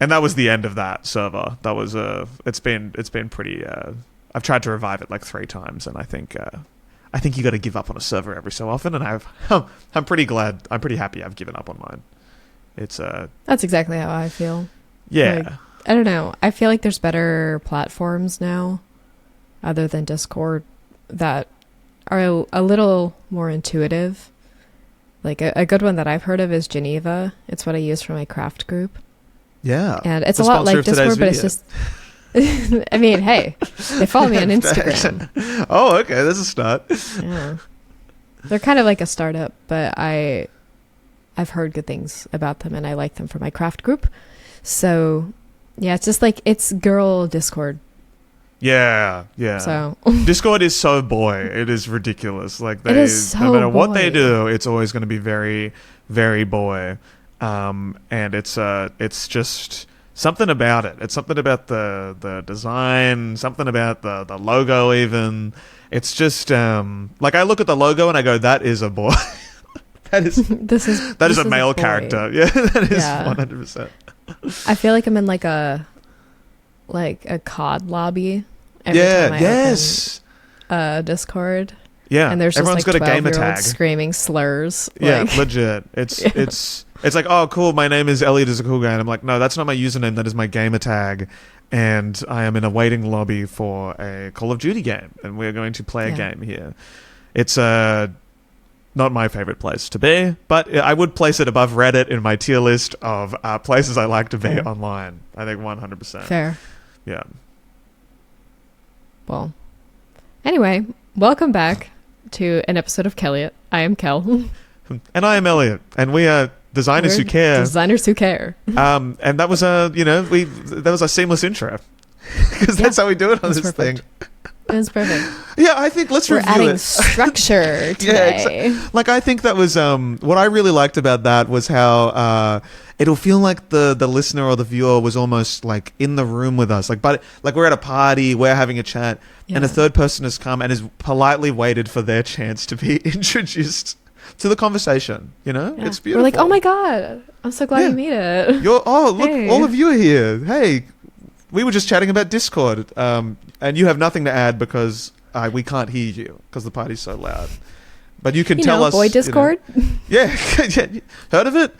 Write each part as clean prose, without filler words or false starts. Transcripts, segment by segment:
And that was the end of that server. That was it's been pretty. I've tried to revive it like 3 times, and I think you got to give up on a server every so often. And I'm pretty glad. I'm pretty happy I've given up on mine. It's That's exactly how I feel. Yeah. Like, I don't know. I feel like there's better platforms now, other than Discord, that are a little more intuitive. Like a good one that I've heard of is Geneva. It's what I use for my craft group. Yeah. And it's a lot like Discord, but it's just... I mean, hey, they follow me on Instagram. Oh, okay. That's a start. Yeah. They're kind of like a startup, but I've heard good things about them, and I like them for my craft group. So, yeah, it's just like, it's girl Discord. Yeah. So Discord is so boy. It is ridiculous. Like, it is so no matter what boy. they do, it's always going to be very, very boy. And it's just something about it. It's something about the design, something about the logo even. It's just like, I look at the logo and I go, that is a boy. that is a male character. Yeah, that is 100%. I feel like I'm in like a COD lobby. Every time I open Discord. Yeah, and there's everyone's just like got a gamer tag screaming slurs. Yeah, like, legit. It's like, oh, cool, my name is Elliot, is a cool guy. And I'm like, no, that's not my username. That is my gamer tag. And I am in a waiting lobby for a Call of Duty game. And we're going to play a game here. It's not my favorite place to be, but I would place it above Reddit in my tier list of places I like to be online. I think 100%. Fair. Yeah. Well, anyway, welcome back to an episode of Kelliot. I am Kel. And I am Elliot. And we are designers who care. Designers who care. And that was that was a seamless intro. Because that's how we do it on this thing. It was perfect. Yeah, I think we're adding structure today. Like, I think that was what I really liked about that was how it'll feel like the listener or the viewer was almost like in the room with us. Like we're at a party, we're having a chat, and a third person has come and has politely waited for their chance to be introduced to the conveation. You know, it's beautiful. We're like, oh my god, I'm so glad you made it. Look, all of you are here. Hey. We were just chatting about Discord, and you have nothing to add because we can't hear you because the party's so loud. But you can tell us. Boy Discord? Yeah, heard of it?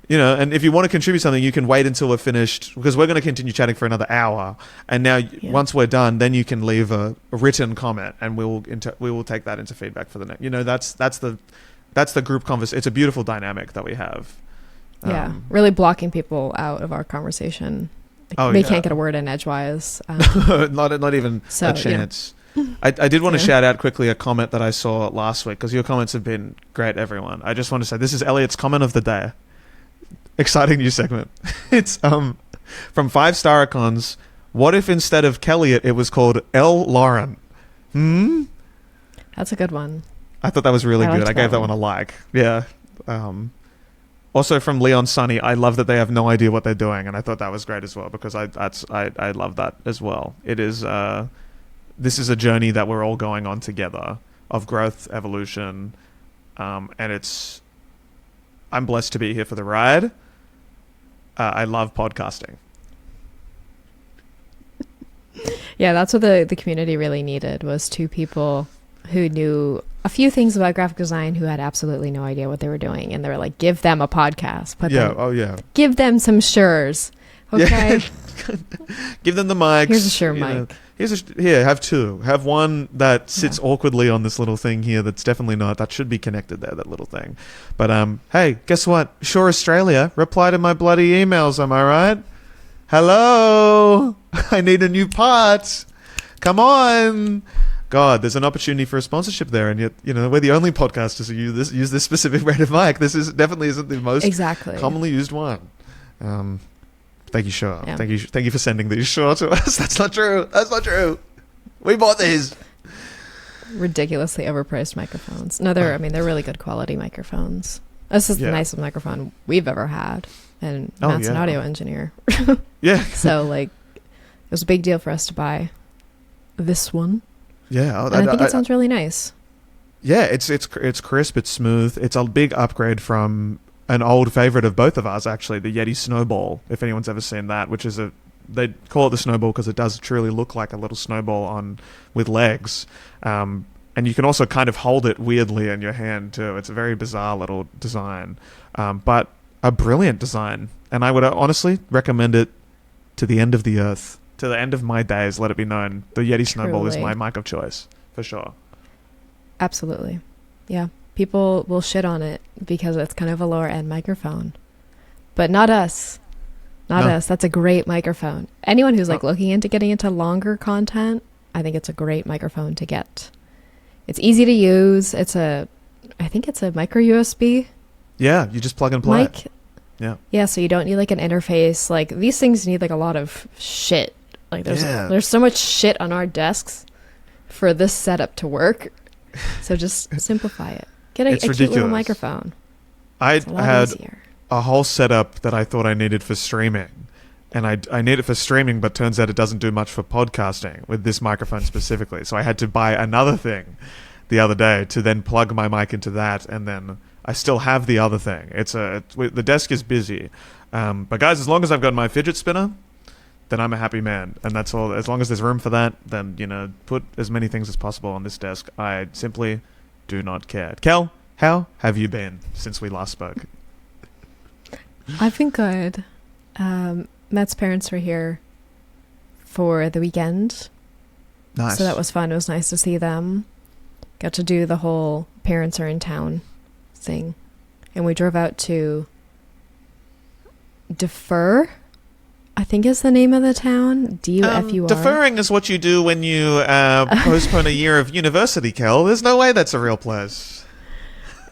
And if you want to contribute something, you can wait until we're finished because we're going to continue chatting for another hour. And now, once we're done, then you can leave a written comment, and we will take that into feedback for the next. That's the group conversation. It's a beautiful dynamic that we have. Yeah, really blocking people out of our conversation. They can't get a word in edgewise. Not even a chance. Yeah. I did want to shout out quickly a comment that I saw last week because your comments have been great, everyone. I just want to say this is Elliot's comment of the day. Exciting new segment. It's from 5-star icons. What if instead of Kelliot it was called L. Lauren? That's a good one. I thought that was really good. I gave that one a like. Yeah. Also from Leon Sunny, I love that they have no idea what they're doing, and I thought that was great as well because I love that as well. It is this is a journey that we're all going on together of growth, evolution, and I'm blessed to be here for the ride. I love podcasting. Yeah, that's what the community really needed, was 2 people who knew a few things about graphic design who had absolutely no idea what they were doing, and they were like, give them a podcast, give them some Shures, okay? Give them the mics. Here's a Shure mic. Have 2. Have one that sits awkwardly on this little thing here that's definitely not, that should be connected there, that little thing. But hey, guess what? Shure Australia, reply to my bloody emails, am I right? Hello, I need a new part. Come on. God, there's an opportunity for a sponsorship there, and yet, we're the only podcasters who use this specific rated mic. This definitely isn't the most commonly used one. Thank you, Shure. Yeah. Thank you for sending these Shure to us. That's not true. We bought these. Ridiculously overpriced microphones. No, they're really good quality microphones. This is the nicest microphone we've ever had, and Matt's an audio engineer. Yeah. So it was a big deal for us to buy this one. Yeah, and I think it sounds really nice. Yeah, it's crisp, it's smooth. It's a big upgrade from an old favorite of both of ours, actually, the Yeti Snowball, if anyone's ever seen that, which is they call it the snowball because it does truly look like a little snowball with legs. And you can also kind of hold it weirdly in your hand too. It's a very bizarre little design, but a brilliant design. And I would honestly recommend it to the end of the earth, to the end of my days. Let it be known, the Yeti Snowball is my mic of choice for sure. Absolutely, yeah. People will shit on it because it's kind of a lower end microphone, but not us. Not us. That's a great microphone. Anyone who's looking into getting into longer content, I think it's a great microphone to get. It's easy to use. I think it's a micro USB. Yeah, you just plug and play. Mic. Yeah. So you don't need an interface. These things need a lot of shit. There's so much shit on our desks for this setup to work. So just simplify it. Get a cute little microphone. I had a whole setup that I thought I needed for streaming. And I need it for streaming, but turns out it doesn't do much for podcasting with this microphone specifically. So I had to buy another thing the other day to then plug my mic into that, and then I still have the other thing. The desk is busy. But guys, as long as I've got my fidget spinner, then I'm a happy man. And that's all. As long as there's room for that, then, put as many things as possible on this desk. I simply do not care. Kel, how have you been since we last spoke? I've been good. Matt's parents were here for the weekend. Nice. So that was fun. It was nice to see them. Got to do the whole parents are in town thing. And we drove out to Defer, I think is the name of the town. D-U-F-U-R. Deferring is what you do when you postpone a year of university, Kel. There's no way that's a real place.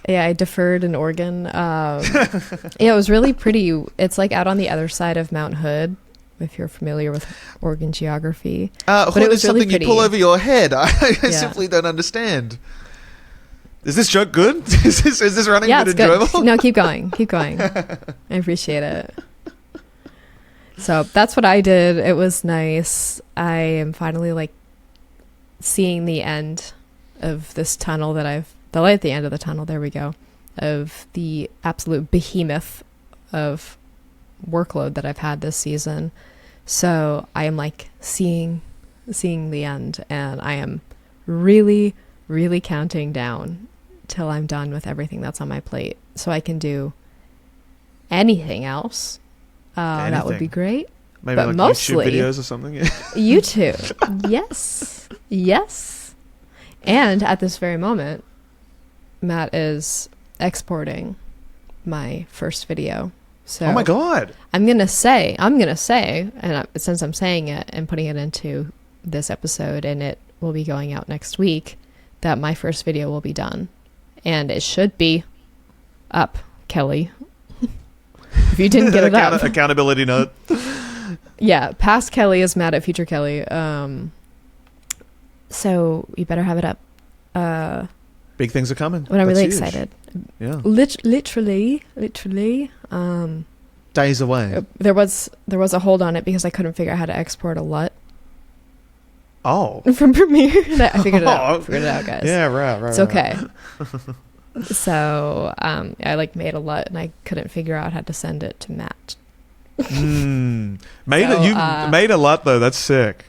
Yeah, I deferred in Oregon. It was really pretty. It's out on the other side of Mount Hood, if you're familiar with Oregon geography. But it was something really you pull over your head. I simply don't understand. Is this joke good? Is this running a bit enjoyable? Good. No, keep going. Keep going. I appreciate it. So that's what I did. It was nice. I am finally seeing the end of this tunnel the light at the end of the tunnel, there we go, of the absolute behemoth of workload that I've had this season. So I am seeing the end, and I am really, really counting down till I'm done with everything that's on my plate, so I can do anything else. That would be great. Maybe but mostly YouTube videos or something. YouTube. Yes. And at this very moment, Matt is exporting my first video. So oh my god! I'm gonna say, and since I'm saying it and putting it into this episode, and it will be going out next week, that my first video will be done, and it should be up, Kelly. If you didn't get it up, accountability note. Yeah, past Kelly is mad at future Kelly. So you better have it up. Big things are coming. But I'm really excited. Yeah. Literally. Days away. There was a hold on it because I couldn't figure out how to export a LUT. Oh. From Premiere. I figured it out. Guys. Yeah, right. It's okay. So I made a LUT and I couldn't figure out how to send it to Matt. Made a LUT though. That's sick.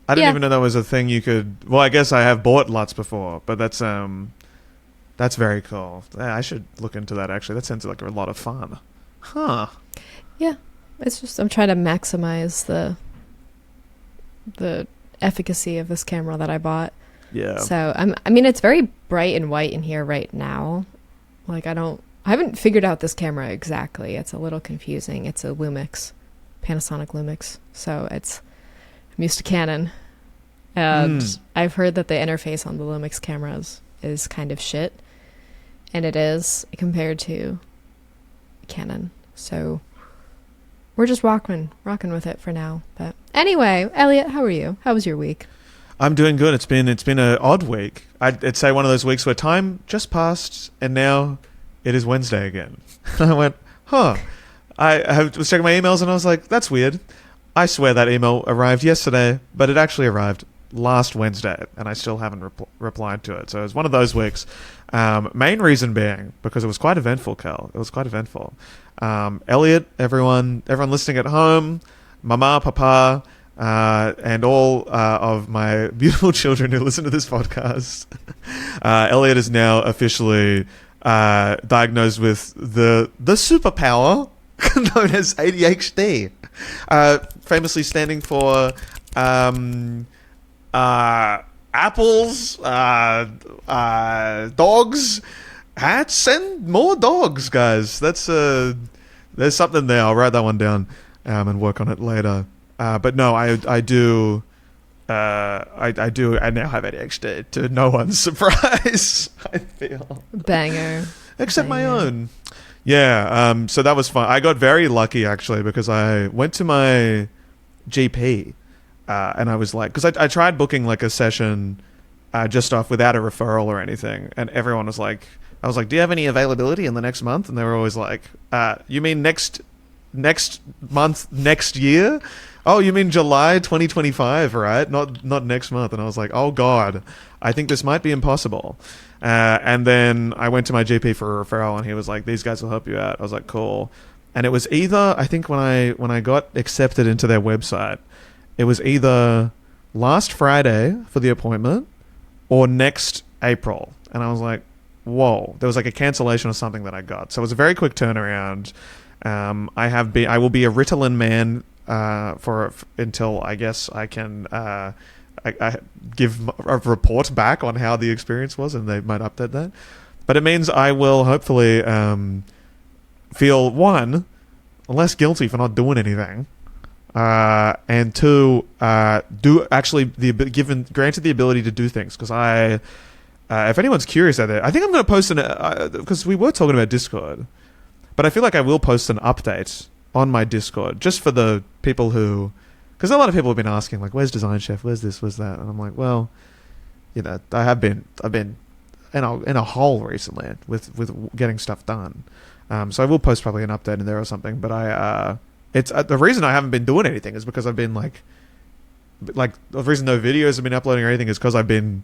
I didn't even know that was a thing you could. Well, I guess I have bought LUTs before, but that's very cool. Yeah, I should look into that actually. That sounds like a lot of fun. Huh. Yeah, it's just I'm trying to maximize the efficacy of this camera that I bought. Yeah. So I mean, it's very bright and white in here right now. I haven't figured out this camera exactly. It's a little confusing. It's a Lumix, Panasonic Lumix. So I'm used to Canon. And I've heard that the interface on the Lumix cameras is kind of shit. And it is compared to Canon. So we're just rocking with it for now. But anyway, Elliot, how are you? How was your week? I'm doing good. It's been an odd week. I'd say one of those weeks where time just passed and now it is Wednesday again. I went, huh. I was checking my emails and I was like, that's weird. I swear that email arrived yesterday, but it actually arrived last Wednesday, and I still haven't replied to it. So it was one of those weeks. Main reason being because it was quite eventful, Kel. It was quite eventful. Elliot, everyone listening at home, Mama, Papa, and all of my beautiful children who listen to this podcast. Elliot is now officially diagnosed with the superpower known as ADHD, famously standing for apples, dogs, hats, and more dogs, guys. That's there's something there. I'll write that one down and work on it later. But no, I do. I now have ADHD, to no one's surprise. I feel Banger. except my own. Yeah. So that was fun. I got very lucky actually because I went to my GP and I was like, because I tried booking like a session just off without a referral or anything, and everyone was like, I was like, do you have any availability in the next month? And they were always like, you mean next month, next year? Oh, you mean July 2025, right? Not next month. And I was like, oh God, I think this might be impossible. And then I went to my GP for a referral, and he was like, these guys will help you out. I was like, cool. And it was either, I think when I got accepted into their website, it was either last Friday for the appointment or next April. And I was like, whoa, there was like a cancellation or something that I got. So it was a very quick turnaround. I will be a Ritalin man until I guess I can I give a report back on how the experience was, and they might update that. But it means I will hopefully feel, one, less guilty for not doing anything, and two, do actually granted the ability to do things, because if anyone's curious out there, I think I'm going to post because we were talking about Discord, but I feel like I will post an update on my Discord just for the people who, because a lot of people have been asking like, where's Design Chef, where's this, where's that, and I'm like, well, I've been in a hole recently with getting stuff done, so I will post probably an update in there or something. But it's the reason I haven't been doing anything is because I've been like the reason no videos have been uploading or anything is because I've been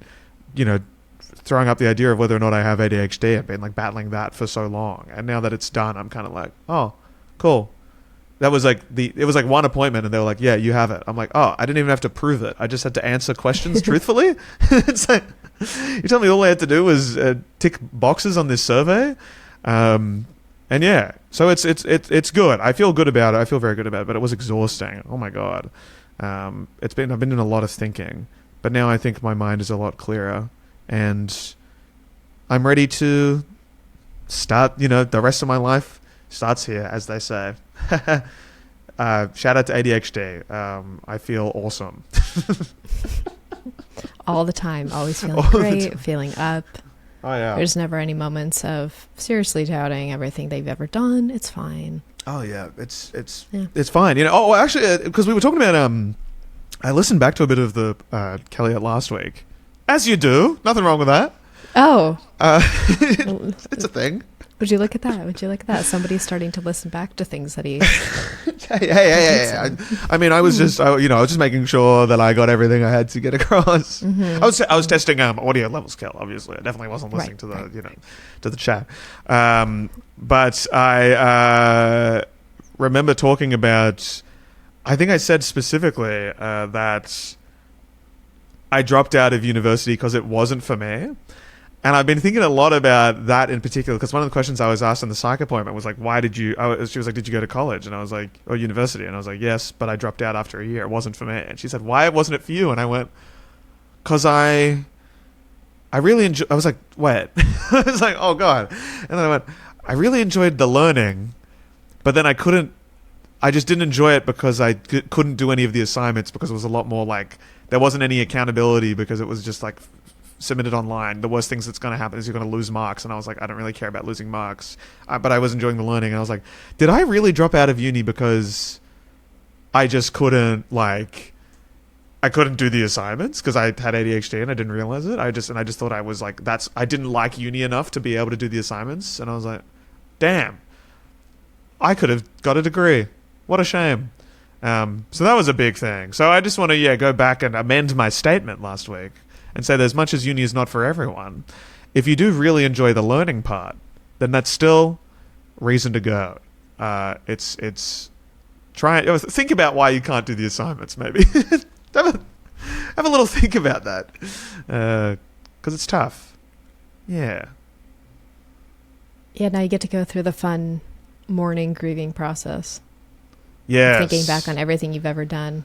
throwing up the idea of whether or not I have ADHD. I've been like battling that for so long, and now that it's done, I'm kind of like, oh, cool. That was like it was like one appointment, and they were like, yeah, you have it. I'm like, oh, I didn't even have to prove it. I just had to answer questions truthfully. It's like, you tell me all I had to do was tick boxes on this survey, and yeah, so it's good. I feel good about it. I feel very good about it, but it was exhausting. Oh my God, I've been doing a lot of thinking, but now I think my mind is a lot clearer, and I'm ready to start. The rest of my life starts here, as they say. Shout out to ADHD. I feel awesome. All the time. Always feeling All the great, time. feeling up. Oh yeah. There's never any moments of seriously doubting everything they've ever done. It's fine. Oh yeah. It's fine. Actually, because we were talking about I listened back to a bit of the kelliot last week, as you do. Nothing wrong with that. Oh. It's a thing. Would you look at that? Somebody's starting to listen back to things that he... Hey. I mean, I was just making sure that I got everything I had to get across. Mm-hmm. I was testing audio levels, Kel, obviously. I definitely wasn't listening to the chat. But I remember talking about, I think I said specifically that I dropped out of university because it wasn't for me. And I've been thinking a lot about that in particular, because one of the questions I was asked in the psych appointment was like, why did you... she was like, did you go to college? And I was like, or university? And I was like, yes, but I dropped out after a year. It wasn't for me. And she said, why wasn't it for you? And I went, because I really enjoy... I was like, wait. I was like, oh God. And then I went, I really enjoyed the learning, but then I just didn't enjoy it because I couldn't do any of the assignments, because it was a lot more like, there wasn't any accountability, because it was just like submitted online. The worst things that's going to happen is you're going to lose marks. And I was like, I don't really care about losing marks, but I was enjoying the learning. And I was like, did I really drop out of uni because I just couldn't I couldn't do the assignments because I had ADHD and I didn't realize it? I just thought I was like, I didn't like uni enough to be able to do the assignments. And I was like, damn, I could have got a degree. What a shame. So that was a big thing. So I just want to go back and amend my statement last week and say that as much as uni is not for everyone, if you do really enjoy the learning part, then that's still reason to go. It's try think about why you can't do the assignments. Maybe have a little think about that, because it's tough. Yeah. Yeah, now you get to go through the fun morning grieving process. Yes. Thinking back on everything you've ever done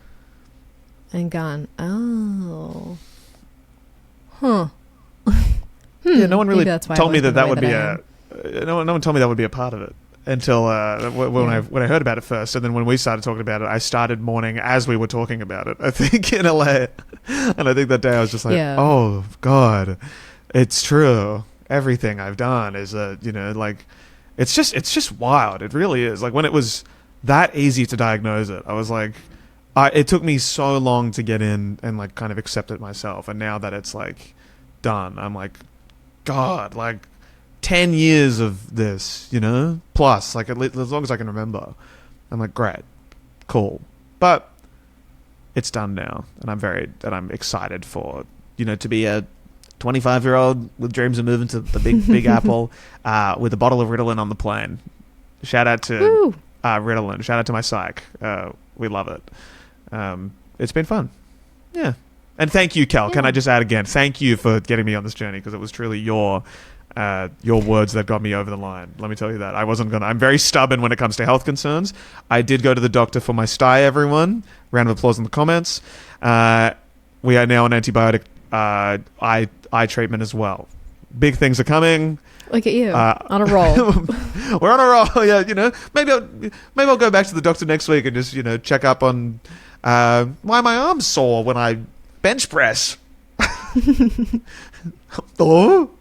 and gone, oh. Huh. Yeah, no one really that's why told me I went that the way would be I a... No one told me that would be a part of it until when I heard about it first. And then when we started talking about it, I started mourning as we were talking about it, I think, in LA. And I think that day I was just like, oh, God, it's true. Everything I've done is, it's just wild. It really is. Like, when it was that easy to diagnose it, I was like, it took me so long to get in and, like, kind of accept it myself. And now that it's, like, done, I'm like, God, like, 10 years of this, plus, like, as long as I can remember. I'm like, great, cool. But it's done now. And I'm excited for, to be a 25-year-old with dreams of moving to the big apple, with a bottle of Ritalin on the plane. Shout out to Ritalin. Shout out to my psych. We love it. It's been fun. Yeah. And thank you, Kel. Yeah. Can I just add again? Thank you for getting me on this journey, because it was truly your words that got me over the line. Let me tell you that. I'm very stubborn when it comes to health concerns. I did go to the doctor for my sty, everyone. Round of applause in the comments. We are now on antibiotic eye treatment as well. Big things are coming. Look at you, on a roll. We're on a roll. Yeah, maybe I'll go back to the doctor next week and just check up on why my arm's sore when I bench press. Oh,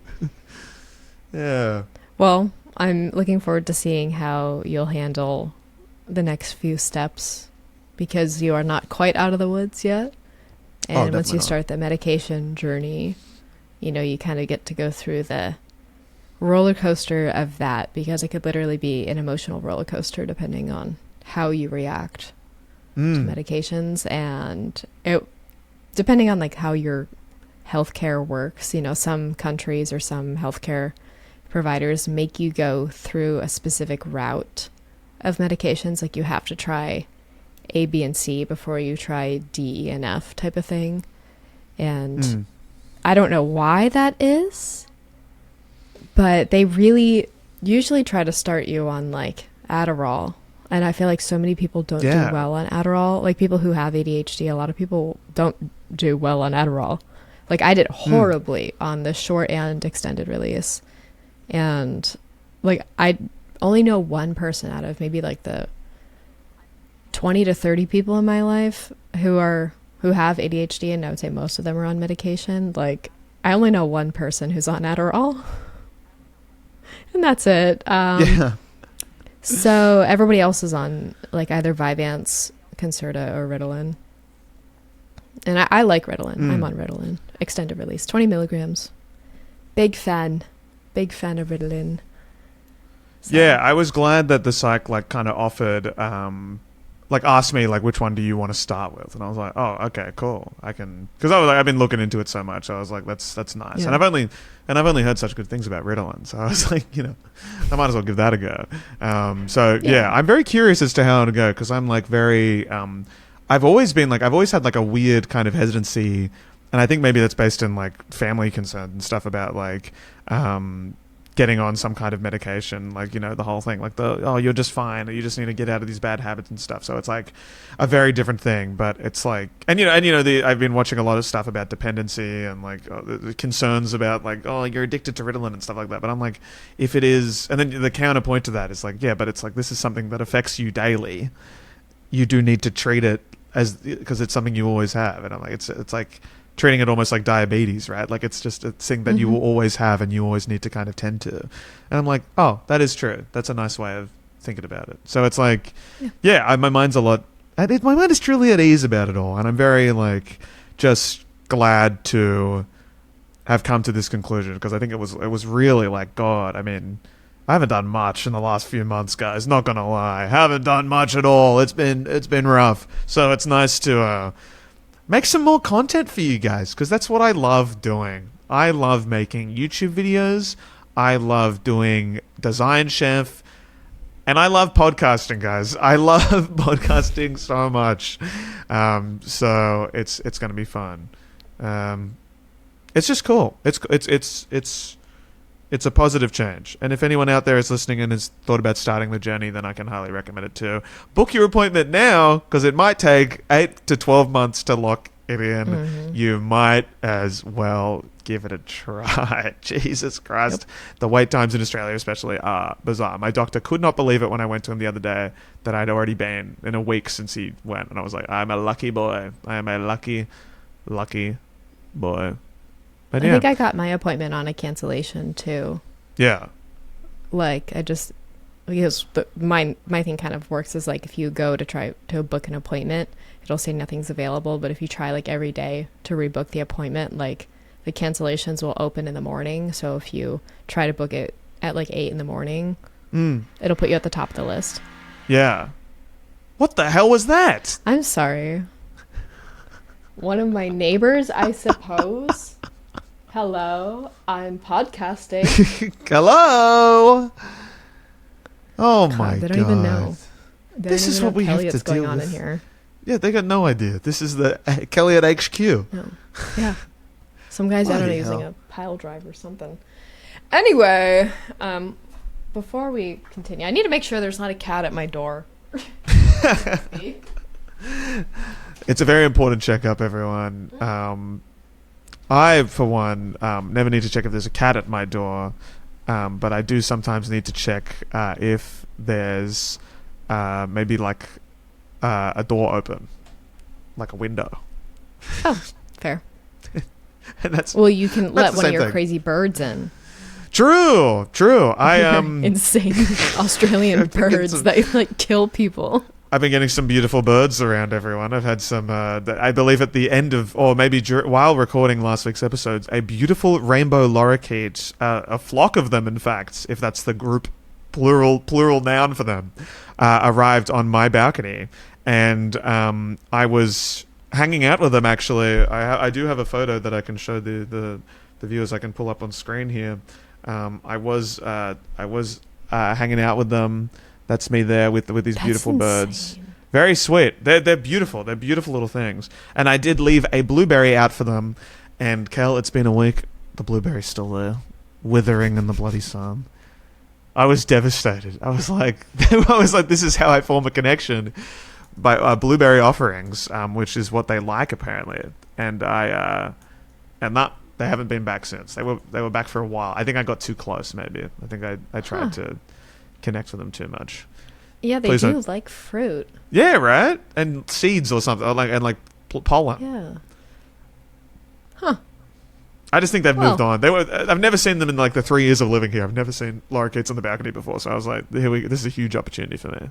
yeah. Well, I'm looking forward to seeing how you'll handle the next few steps, because you are not quite out of the woods yet. And once you start the medication journey, you kind of get to go through the roller coaster of that, because it could literally be an emotional roller coaster depending on how you react to medications, and depending on like how your healthcare works. Some countries or some healthcare providers make you go through a specific route of medications, like you have to try A, B, and C before you try D, E, and F type of thing. And I don't know why that is, but they really usually try to start you on like Adderall. And I feel like so many people don't do well on Adderall. Like people who have ADHD, a lot of people don't do well on Adderall. Like I did horribly on the short and extended release. And like I only know one person out of maybe like the 20 to 30 people in my life who have ADHD, and I would say most of them are on medication. Like I only know one person who's on Adderall, and that's it. So everybody else is on like either Vyvanse, Concerta, or Ritalin. And I like Ritalin. I'm on Ritalin, extended release, 20 milligrams. Big fan of Ritalin. So. Yeah, I was glad that the psych like kind of offered, like asked me like which one do you want to start with, and I was like, oh, okay, cool, I can, because I've been looking into it so much. I was like, that's nice, and I've only heard such good things about Ritalin, so I was like, I might as well give that a go. I'm very curious as to how it'll go, because I'm like very, I've always had like a weird kind of hesitancy, and I think maybe that's based in like family concern and stuff about like getting on some kind of medication, like the whole thing, like you're just fine, or you just need to get out of these bad habits and stuff. So it's like a very different thing, but it's like, I've been watching a lot of stuff about dependency and like the concerns about like, oh, you're addicted to Ritalin and stuff like that. But I'm like, if it is, and then the counterpoint to that is like, yeah, but it's like, this is something that affects you daily. You do need to treat it because it's something you always have. And I'm like, it's like treating it almost like diabetes, right? Like it's just a thing that you will always have and you always need to kind of tend to. And I'm like, oh, that is true. That's a nice way of thinking about it. So it's like, my mind's my mind is truly at ease about it all. And I'm very like, just glad to have come to this conclusion, because I think it was really like, God, I mean, I haven't done much in the last few months, guys. Not gonna lie, haven't done much at all. It's been rough. So it's nice to make some more content for you guys, because that's what I love doing. I love making YouTube videos. I love doing Design Chef. And I love podcasting, guys. I love podcasting so much. So it's going to be fun. It's just cool. It's a positive change. And if anyone out there is listening and has thought about starting the journey, then I can highly recommend it too. Book your appointment now, because it might take 8 to 12 months to lock it in. Mm-hmm. You might as well give it a try. Jesus Christ. Yep. The wait times in Australia especially are bizarre. My doctor could not believe it when I went to him the other day that I'd already been in a week since he went. And I was like, I'm a lucky boy. I am a lucky boy. But I think I got my appointment on a cancellation too. Yeah. Like because my thing kind of works is like if you go to try to book an appointment, it'll say nothing's available. But if you try like every day to rebook the appointment, like the cancellations will open in the morning. So if you try to book it at like 8 in the morning, it'll put you at the top of the list. Yeah. What the hell was that? I'm sorry. One of my neighbors, I suppose. Hello, I'm podcasting. Hello. Oh my God. They don't even know. This is what we have to deal with. In here. Yeah, they got no idea. This is the Kelliot HQ. No. Yeah. Some guys out there using a pile drive or something. Anyway, before we continue, I need to make sure there's not a cat at my door. It's a very important checkup, everyone. I, for one, never need to check if there's a cat at my door, but I do sometimes need to check if there's maybe like a door open, like a window. Oh, fair. And that's well, you can let one of your crazy birds in. True. I insane Australian birds that like kill people. I've been getting some beautiful birds around, everyone. I've had some, I believe at the end of, or maybe while recording last week's episodes, a beautiful rainbow lorikeet, a flock of them, in fact, if that's the group plural noun for them, arrived on my balcony. And I was hanging out with them, actually. I do have a photo that I can show the viewers. I can pull up on screen here. I was hanging out with them. That's me there with these beautiful birds. Very sweet. They're beautiful. They're beautiful little things. And I did leave a blueberry out for them. And Kel, it's been a week. The blueberry's still there, withering in the bloody sun. I was devastated. I was like, this is how I form a connection by blueberry offerings, which is what they like apparently. And they haven't been back since. They were back for a while. I think I got too close. Maybe I think I tried to connect with them too much. Yeah, they do like fruit. Yeah, right? And seeds or something, like pollen. Yeah. Huh. I just think they've moved on. I've never seen them in like the 3 years of living here. I've never seen lorikeets on the balcony before, so I was like, this is a huge opportunity for me.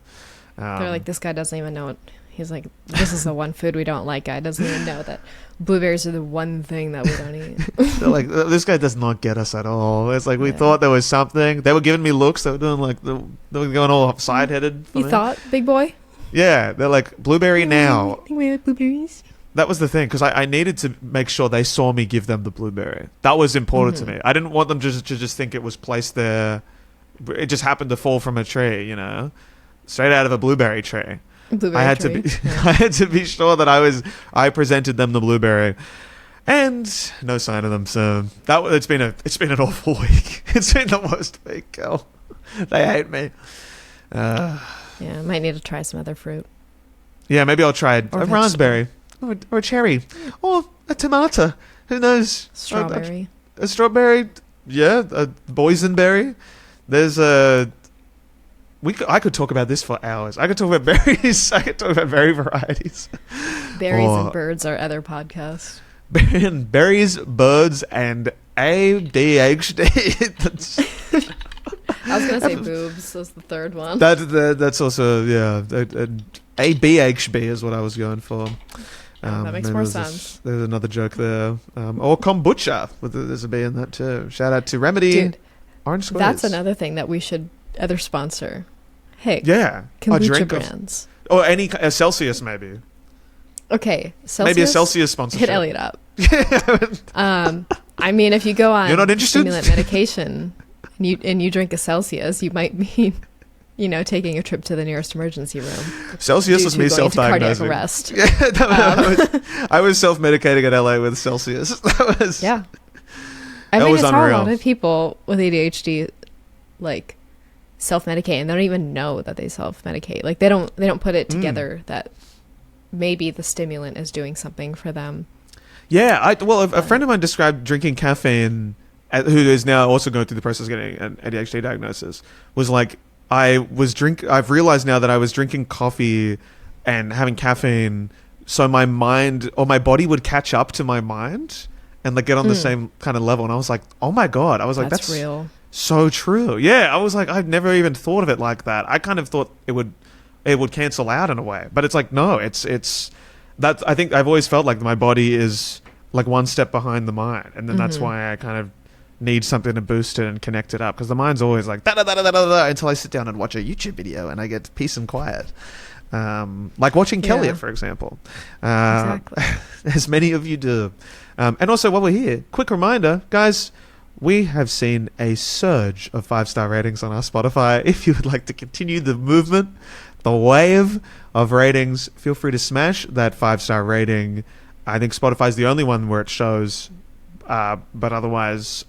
They're like, this guy doesn't even know it. He's like, this is the one food we don't like. Guy doesn't even know that blueberries are the one thing that we don't eat. They're like, this guy does not get us at all. It's like we thought there was something. They were giving me looks. They were doing like they were going all side-headed. You thought, big boy? Yeah, they're like blueberry now. I think we have blueberries. That was the thing, because I needed to make sure they saw me give them the blueberry. That was important to me. I didn't want them to just think it was placed there. It just happened to fall from a tree, straight out of a blueberry tree. I had to be sure that I presented them the blueberry, and no sign of them. So it's been an awful week. It's been the worst week, Kel. They hate me. Yeah, I might need to try some other fruit. Yeah, maybe I'll try a raspberry or a cherry or a tomato. Who knows? Strawberry. A strawberry. Yeah, a boysenberry. There's a. I could talk about this for hours. I could talk about berries. I could talk about berry varieties. Berries and birds are other podcasts. Berries, birds, and ADHD. I was going to say boobs. That's the third one. That's also, ABHB is what I was going for. That makes more sense. There's another joke there. Or kombucha. There's a B in that too. Shout out to Remedy. Dude. Orange squeeze. That's another thing that we should either sponsor. Hey, Yeah. kombucha drink brands. Or any Celsius maybe. Okay, Celsius. Maybe a Celsius sponsorship. Hit Elliot up. I mean, if you go on You're not interested? stimulant medication and you drink a Celsius, you might be, taking a trip to the nearest emergency room. Celsius was me self-diagnosing. Cardiac arrest. Yeah, I was self-medicating at LA with Celsius. That was Yeah. That was it's how a unreal. lot of people with ADHD like self-medicate, and they don't even know that they self-medicate. Like they don't put it together that maybe the stimulant is doing something for them. Yeah, a friend of mine described drinking caffeine, who is now also going through the process of getting an ADHD diagnosis, was like, I've realized now that I was drinking coffee and having caffeine, so my mind or my body would catch up to my mind and like get on the same kind of level. And I was like, oh my God. I was like, that's real. So true. Yeah, I was like, I've never even thought of it like that. I kind of thought it would cancel out in a way, but it's like, no, it's that. I think I've always felt like my body is like one step behind the mind, and then that's why I kind of need something to boost it and connect it up, because the mind's always like da da da da da da until I sit down and watch a YouTube video and I get peace and quiet. Like watching kelliot, for example. Exactly. As many of you do. And also, while we're here, quick reminder, guys, we have seen a surge of 5-star ratings on our Spotify. If you would like to continue the movement, the wave of ratings, feel free to smash that 5-star rating. I think Spotify's the only one where it shows, but otherwise,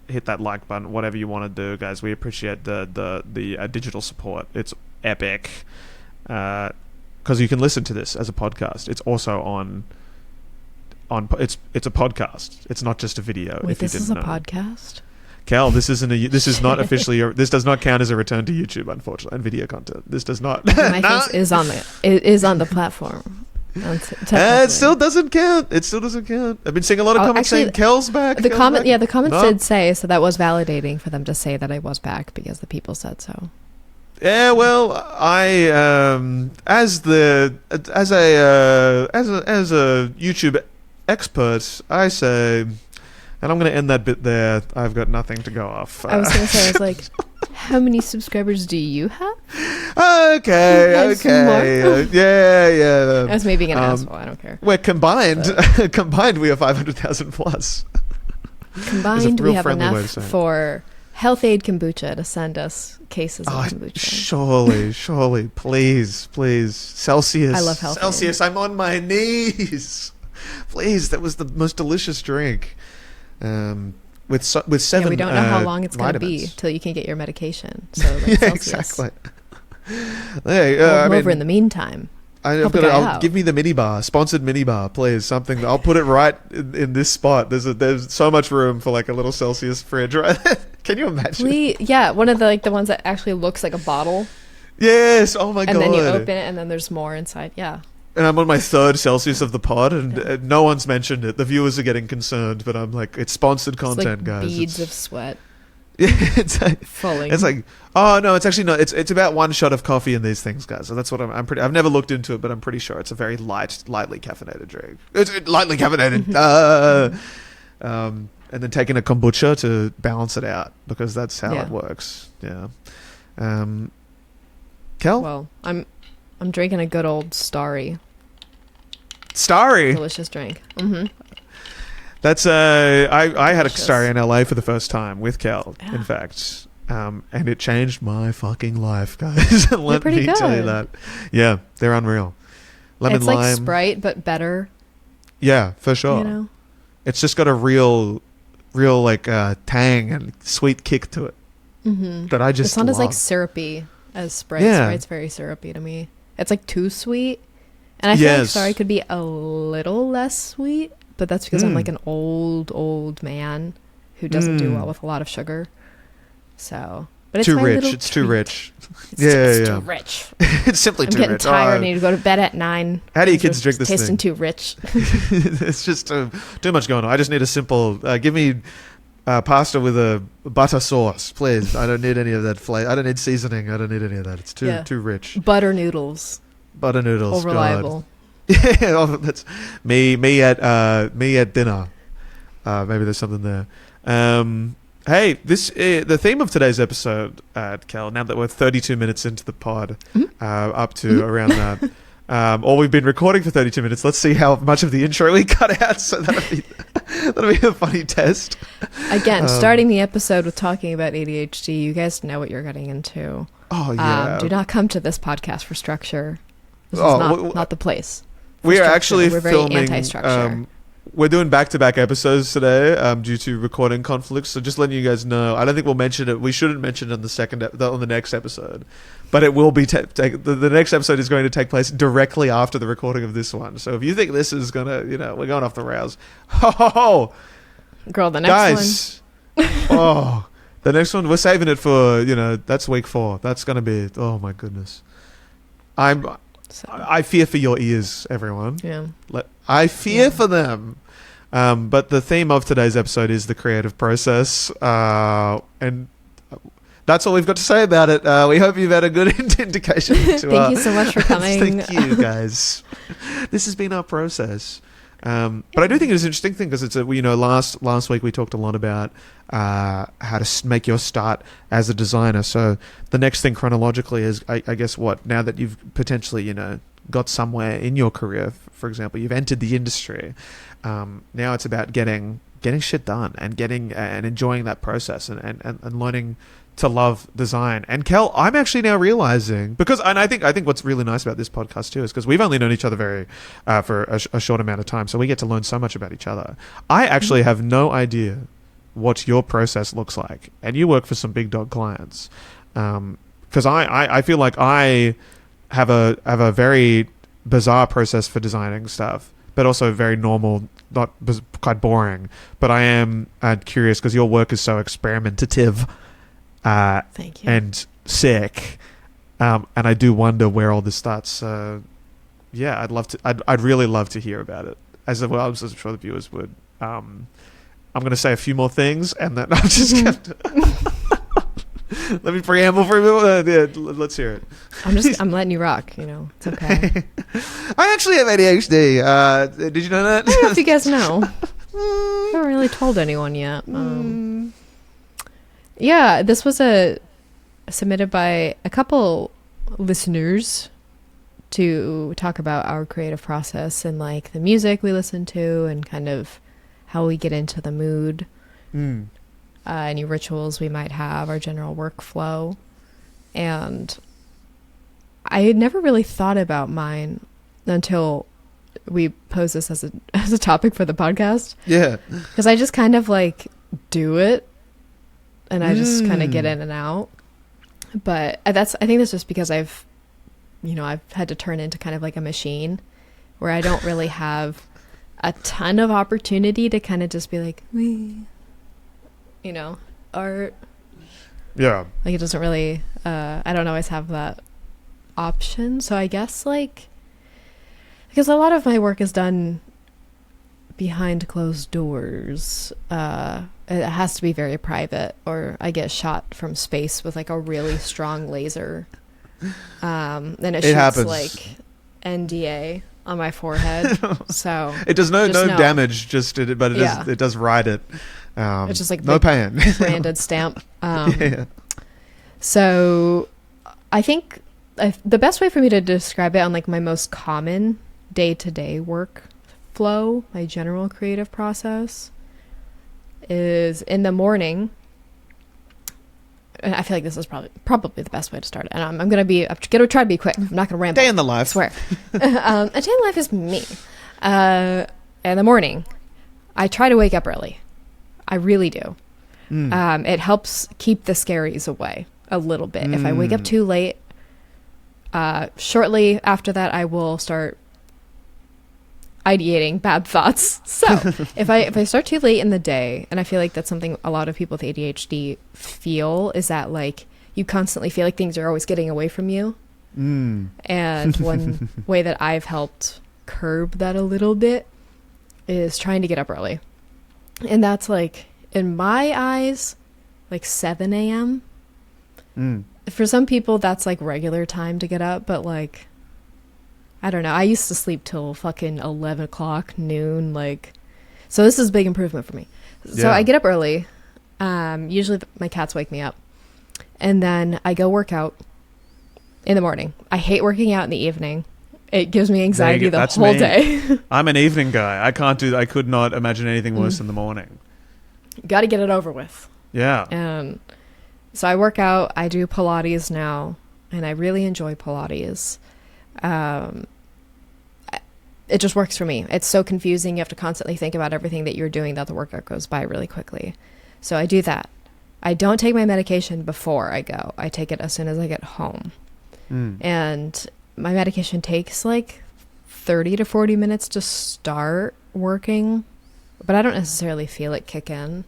hit that like button, whatever you want to do, guys. We appreciate the digital support. It's epic. Because you can listen to this as a podcast. It's also on it's a podcast. It's not just a video. Wait, if you this is didn't a know. podcast? Cal, this is not officially this does not count as a return to YouTube, unfortunately, and video content. This does not. My face is on the platform. It still doesn't count. I've been seeing a lot of comments actually, saying Kel's back. The comments No. did say, so that was validating for them to say that I was back because the people said so. Yeah, well, I as a YouTube expert, I say, and I'm going to end that bit there. I've got nothing to go off. I was going to say, I was like, how many subscribers do you have? Okay. Yeah. That's me being an asshole. I don't care. We're combined. Combined, we are 500,000 plus. Combined, we have friendly way enough to say it. for Health Aid Kombucha to send us cases of kombucha. Surely, please, Celsius. I love Health Celsius. I'm on my knees. Please, that was the most delicious drink. With 7. We don't know how long it's going to be till you can get your medication. So like Celsius. Exactly. Hey, over in the meantime. I'll give me the minibar, sponsored minibar, please. Something. I'll put it right in this spot. There's so much room for like a little Celsius fridge, right? Can you imagine? One of the ones that actually looks like a bottle. Yes. Oh my God. And then you open it, and then there's more inside. Yeah. And I'm on my 3rd Celsius of the pod, and no one's mentioned it. The viewers are getting concerned, but I'm like, it's sponsored content, it's like guys. Beads of sweat. Yeah, it's falling. It's like, oh no, it's actually not. It's about 1 shot of coffee in these things, guys. So that's what I'm pretty. I've never looked into it, but I'm pretty sure it's a very lightly caffeinated drink. It's lightly caffeinated. And then taking a kombucha to balance it out, because that's how it works. Yeah. Kel? Well, I'm drinking a good old Starry. Delicious drink. That's I had a Starry in LA for the first time with Kel, in fact, and it changed my fucking life, guys. Let me tell you that. Yeah, they're unreal. Lemon lime. It's like Sprite but better. Yeah, for sure. You know, it's just got a real like tang and sweet kick to it that I just. It's not love. as like syrupy as Sprite. Yeah. Sprite's very syrupy to me. It's like too sweet, and I feel like Starry could be a little less sweet. But that's because I'm like an old man who doesn't do well with a lot of sugar. So, but it's too my rich. little It's too rich. It's too rich. It's simply too rich. I'm getting tired. I need to go to bed at 9. How do you kids drink this tasting thing? too rich. It's just too much going on. I just need a simple. Give me pasta with a butter sauce, please. I don't need any of that flavor. I don't need seasoning. I don't need any of that. It's too rich. Butter noodles. All reliable. Yeah, that's me at dinner. Maybe there's something there. Hey, this the theme of today's episode, Kel. Now that we're 32 minutes into the pod, up to around that, or we've been recording for 32 minutes. Let's see how much of the intro we cut out. So that'll be a funny test. Again, starting the episode with talking about ADHD. You guys know what you're getting into. Oh yeah. Do not come to this podcast for structure. This is not the place. We are actually We're filming. very anti-structure. We're doing back-to-back episodes today due to recording conflicts. So just letting you guys know, I don't think we'll mention it. We shouldn't mention it on the next episode, but it will be. The next episode is going to take place directly after the recording of this one. So if you think this is gonna, we're going off the rails. Ho! Girl, the next Guys, the next one we're saving it for. That's week 4. That's gonna be. Oh my goodness. I fear for your ears, everyone. Yeah. I fear for them. But the theme of today's episode is the creative process. And that's all we've got to say about it. We hope you've had a good indication. Thank you so much for coming. Thank you, guys. This has been our process. But I do think it's an interesting thing because it's last week we talked a lot about how to make your start as a designer. So the next thing chronologically is, I guess, now that you've potentially got somewhere in your career, for example, you've entered the industry. Now it's about getting shit done and enjoying that process and learning to love design. And Kel, I'm actually now realizing and I think what's really nice about this podcast too is because we've only known each other for a short amount of time, so we get to learn so much about each other. I actually have no idea what your process looks like, and you work for some big dog clients. Because I feel like I have a very bizarre process for designing stuff, but also very normal, not quite boring. But I am curious because your work is so experimentative. Thank you. And sick, and I do wonder where all this starts. So, yeah, I'd really love to hear about it. As well, I'm sure the viewers would. I'm going to say a few more things, and then I'm just going to let me preamble for a minute. Let's hear it. I'm letting you rock. It's okay. I actually have ADHD. Did you know that? I don't know if you guys know. I haven't really told anyone yet. Yeah, this was submitted by a couple listeners to talk about our creative process and like the music we listen to and kind of how we get into the mood, any rituals we might have, our general workflow. And I had never really thought about mine until we posed this as a topic for the podcast. Yeah. Because I just kind of like do it. And I just kind of get in and out. But I think that's just because I've had to turn into kind of like a machine where I don't really have a ton of opportunity to kind of just be like, art. Yeah. Like it doesn't really, I don't always have that option. So I guess because a lot of my work is done behind closed doors, it has to be very private or I get shot from space with like a really strong laser, and it shoots happens. like NDA on my forehead. So it does no damage, it does ride it. It's just like no pain. Branded stamp. So I think the best way for me to describe it on like my most common day-to-day work flow, my general creative process, is in the morning. And I feel like this is probably the best way to start it. And I'm gonna try to be quick. I'm not gonna ramble. Day in the life. I swear. A day in the life is me. In the morning, I try to wake up early. I really do. It helps keep the scaries away a little bit. If I wake up too late, shortly after that, I will start ideating bad thoughts. So if I start too late in the day, and I feel like that's something a lot of people with ADHD feel, is that like you constantly feel like things are always getting away from you. And one way that I've helped curb that a little bit is trying to get up early. And that's like, in my eyes, like 7 a.m. For some people, that's like regular time to get up, but like, I don't know. I used to sleep till fucking 11 o'clock, noon, so this is a big improvement for me. So I get up early, Usually my cats wake me up. And then I go work out in the morning. I hate working out in the evening. It gives me anxiety the whole day. I'm an evening guy. I could not imagine anything worse than the morning. Got to get it over with. Yeah. And so I work out. I do Pilates now, and I really enjoy Pilates. It just works for me. It's so confusing. You have to constantly think about everything that you're doing that the workout goes by really quickly. So I do that. I don't take my medication before I go. I take it as soon as I get home. And my medication takes like 30 to 40 minutes to start working, but I don't necessarily feel it kick in.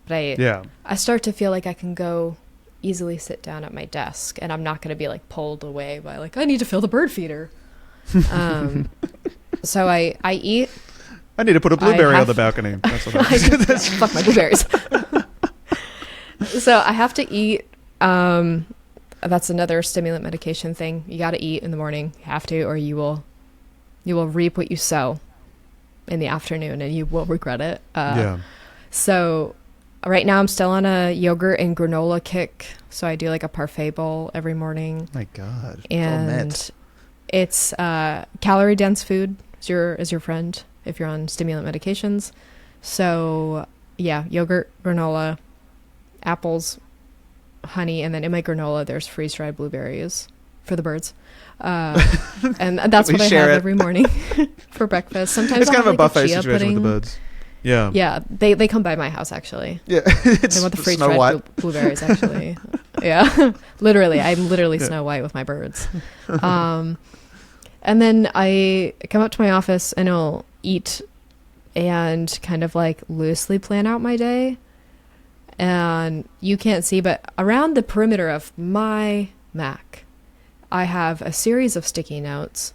But I start to feel like I can go easily sit down at my desk, and I'm not going to be like pulled away by like, I need to fill the bird feeder. So I eat. I need to put a blueberry on the balcony. That's what fuck my blueberries. So I have to eat. That's another stimulant medication thing. You got to eat in the morning. You have to, or you will reap what you sow in the afternoon, and you will regret it. So right now I'm still on a yogurt and granola kick. So I do like a parfait bowl every morning. My God. And it's calorie dense food is your friend if you're on stimulant medications. So yeah, yogurt, granola, apples, honey, and then in my granola there's freeze-dried blueberries for the birds. And that's what I have every morning for breakfast. Sometimes it's kind of a buffet situation with the birds. Yeah. Yeah, they come by my house actually. Yeah. They want the freeze-dried blueberries actually. Yeah. Literally, I'm literally Snow White with my birds. And then I come up to my office and I'll eat and kind of like loosely plan out my day. And you can't see, but around the perimeter of my Mac, I have a series of sticky notes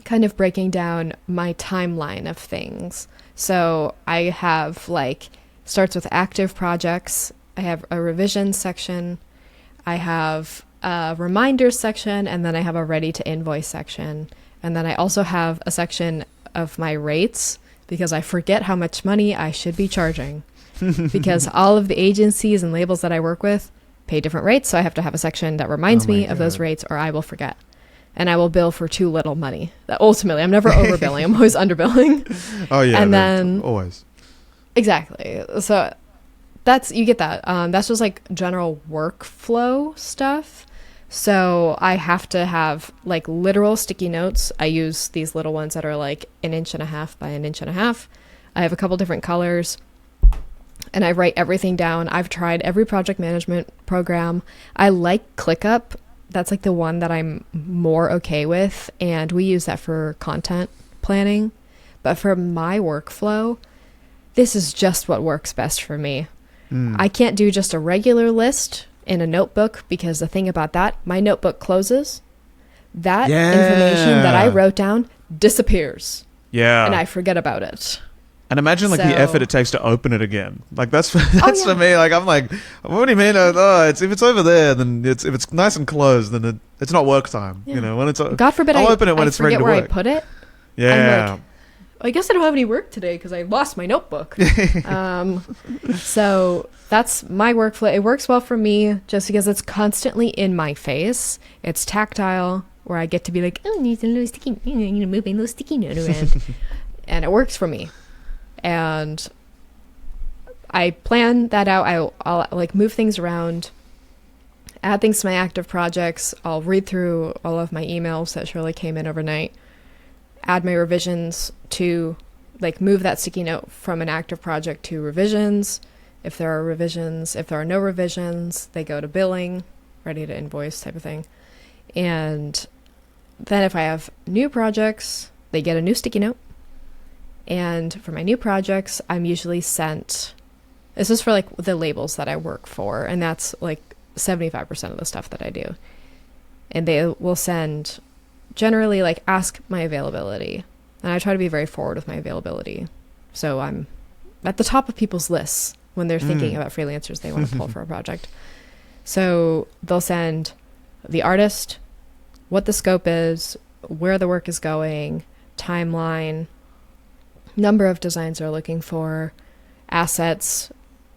kind of breaking down my timeline of things. So I have like, starts with active projects. I have a revision section. I have a reminders section, and then I have a ready to invoice section. And then I also have a section of my rates because I forget how much money I should be charging. Because all of the agencies and labels that I work with pay different rates. So I have to have a section that reminds me of those rates, or I will forget. And I will bill for too little money. That ultimately, I'm never overbilling. I'm always underbilling. Oh yeah. And then always. Exactly. So you get that. That's just like general workflow stuff. So I have to have like literal sticky notes. I use these little ones that are like 1.5 inches by 1.5 inches. I have a couple different colors. And I write everything down. I've tried every project management program. I like ClickUp. That's like the one that I'm more okay with. And we use that for content planning. But for my workflow, this is just what works best for me. I can't do just a regular list in a notebook, because the thing about that, my notebook closes. That information that I wrote down disappears. Yeah. And I forget about it. And imagine like the effort it takes to open it again. Like that's for me. Like I'm like, what do you mean? If it's over there, then if it's nice and closed, then it's not work time. Yeah. You know, when it's God forbid I'll open it when it's ready to work. I put it. Yeah. Like, I guess I don't have any work today because I lost my notebook. So that's my workflow. It works well for me just because it's constantly in my face. It's tactile, where I get to be like, oh, I need a little sticky, I need to move my little sticky note around, and it works for me. And I plan that out. I'll like move things around, add things to my active projects. I'll read through all of my emails that surely came in overnight, add my revisions to like move that sticky note from an active project to revisions. If there are revisions, if there are no revisions, they go to billing, ready to invoice type of thing. And then if I have new projects, they get a new sticky note. And for my new projects, I'm usually sent, this is for like the labels that I work for, and that's like 75% of the stuff that I do. And they will send, generally like ask my availability. And I try to be very forward with my availability. So I'm at the top of people's lists when they're thinking about freelancers they want to pull for a project. So they'll send the artist, what the scope is, where the work is going, timeline, number of designs they're looking for, assets,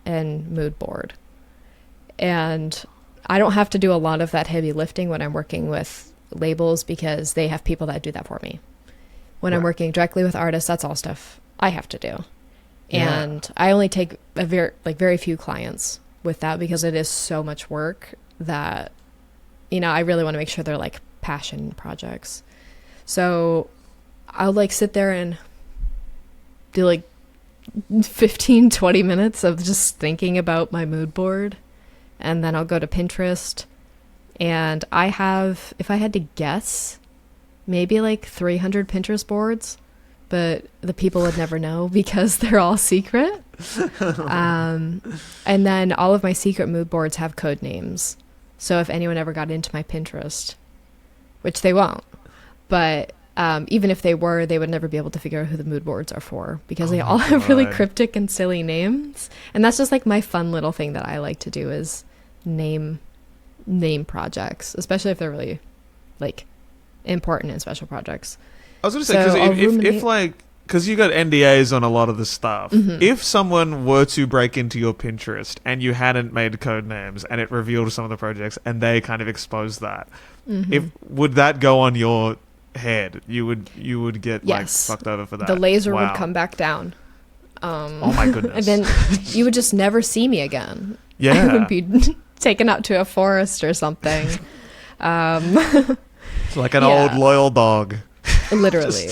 and mood board. And I don't have to do a lot of that heavy lifting when I'm working with labels because they have people that do that for me. When I'm working directly with artists, that's all stuff I have to do. And I only take very few clients with that because it is so much work that, I really want to make sure they're like passion projects. So I'll like sit there and do like 15-20 minutes of just thinking about my mood board, and then I'll go to Pinterest, and I have, if I had to guess, maybe like 300 Pinterest boards, but the people would never know because they're all secret. And then all of my secret mood boards have code names, so if anyone ever got into my Pinterest, which they won't, but even if they were, they would never be able to figure out who the mood boards are for because they all have really cryptic and silly names. And that's just like my fun little thing that I like to do is name projects, especially if they're really like important and special projects. I was going to say, because if like, because you got NDAs on a lot of the stuff, if someone were to break into your Pinterest and you hadn't made code names and it revealed some of the projects and they kind of exposed that, would that go on your head? You would get like fucked over for that. The laser would come back down. Oh my goodness. And then you would just never see me again. Yeah. I would be taken out to a forest or something. It's like an old loyal dog. Literally.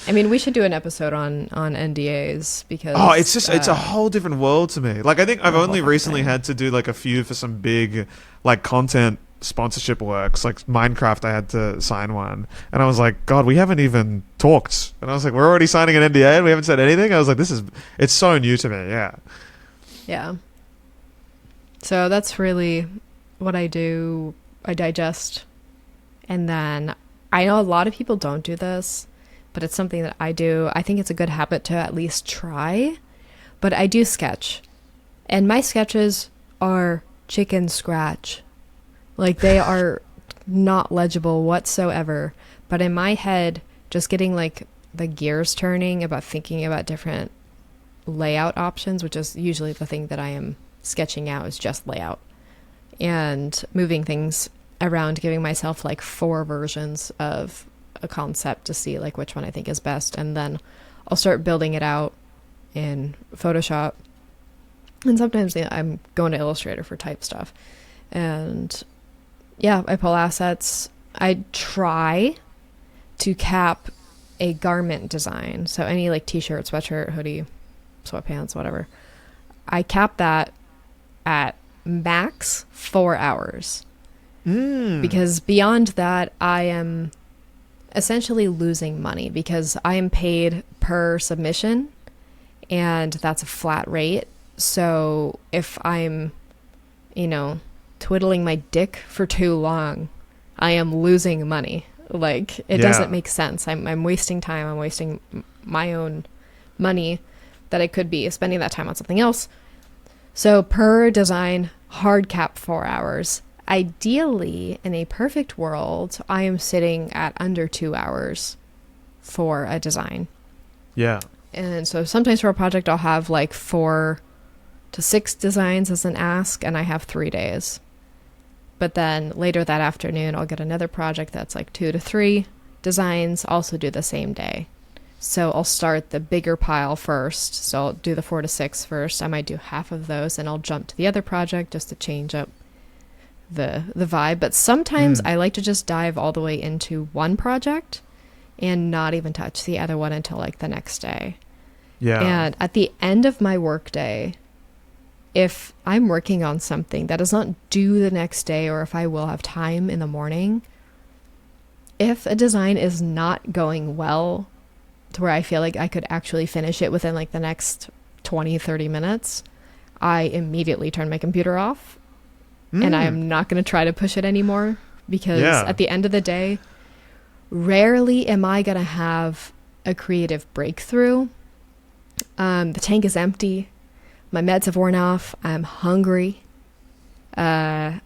I mean, we should do an episode on NDAs because it's a whole different world to me. Like, I think I've only recently had to do like a few for some big like content sponsorship works. Like Minecraft, I had to sign one, and I was like, God, we haven't even talked. And I was like, we're already signing an NDA and we haven't said anything. I was like, it's so new to me. Yeah. So that's really what I do. I digest, and then I know a lot of people don't do this, but it's something that I do. I think it's a good habit to at least try. But I do sketch, and my sketches are chicken scratch. Like, they are not legible whatsoever. But in my head, just getting like the gears turning about thinking about different layout options, which is usually the thing that I am sketching out, is just layout, and moving things around, giving myself like 4 versions of a concept to see like which one I think is best, and then I'll start building it out in Photoshop, and sometimes I'm going to Illustrator for type stuff. And I pull assets. I try to cap a garment design, so any like t-shirt, sweatshirt, hoodie, sweatpants, whatever, I cap that at max 4 hours. Because beyond that, I am essentially losing money because I am paid per submission, and that's a flat rate. So if I'm, twiddling my dick for too long, I am losing money. Like, it doesn't make sense. I'm wasting time. I'm wasting my own money that I could be spending that time on something else. So per design, hard cap 4 hours. Ideally, in a perfect world, I am sitting at under 2 hours for a design. Yeah. And so sometimes for a project, I'll have like 4 to 6 designs as an ask, and I have 3 days. But then later that afternoon, I'll get another project that's like 2 to 3 designs, also do the same day. So I'll start the bigger pile first. So I'll do the 4 to 6 first. I might do half of those, and I'll jump to the other project just to change up the vibe. But sometimes I like to just dive all the way into one project and not even touch the other one until like the next day. Yeah. And at the end of my work day, if I'm working on something that is not due the next day, or if I will have time in the morning, if a design is not going well to where I feel like I could actually finish it within like the next 20-30 minutes, I immediately turn my computer off. And I am not going to try to push it anymore, because at the end of the day, rarely am I going to have a creative breakthrough. The tank is empty. My meds have worn off. I'm hungry. My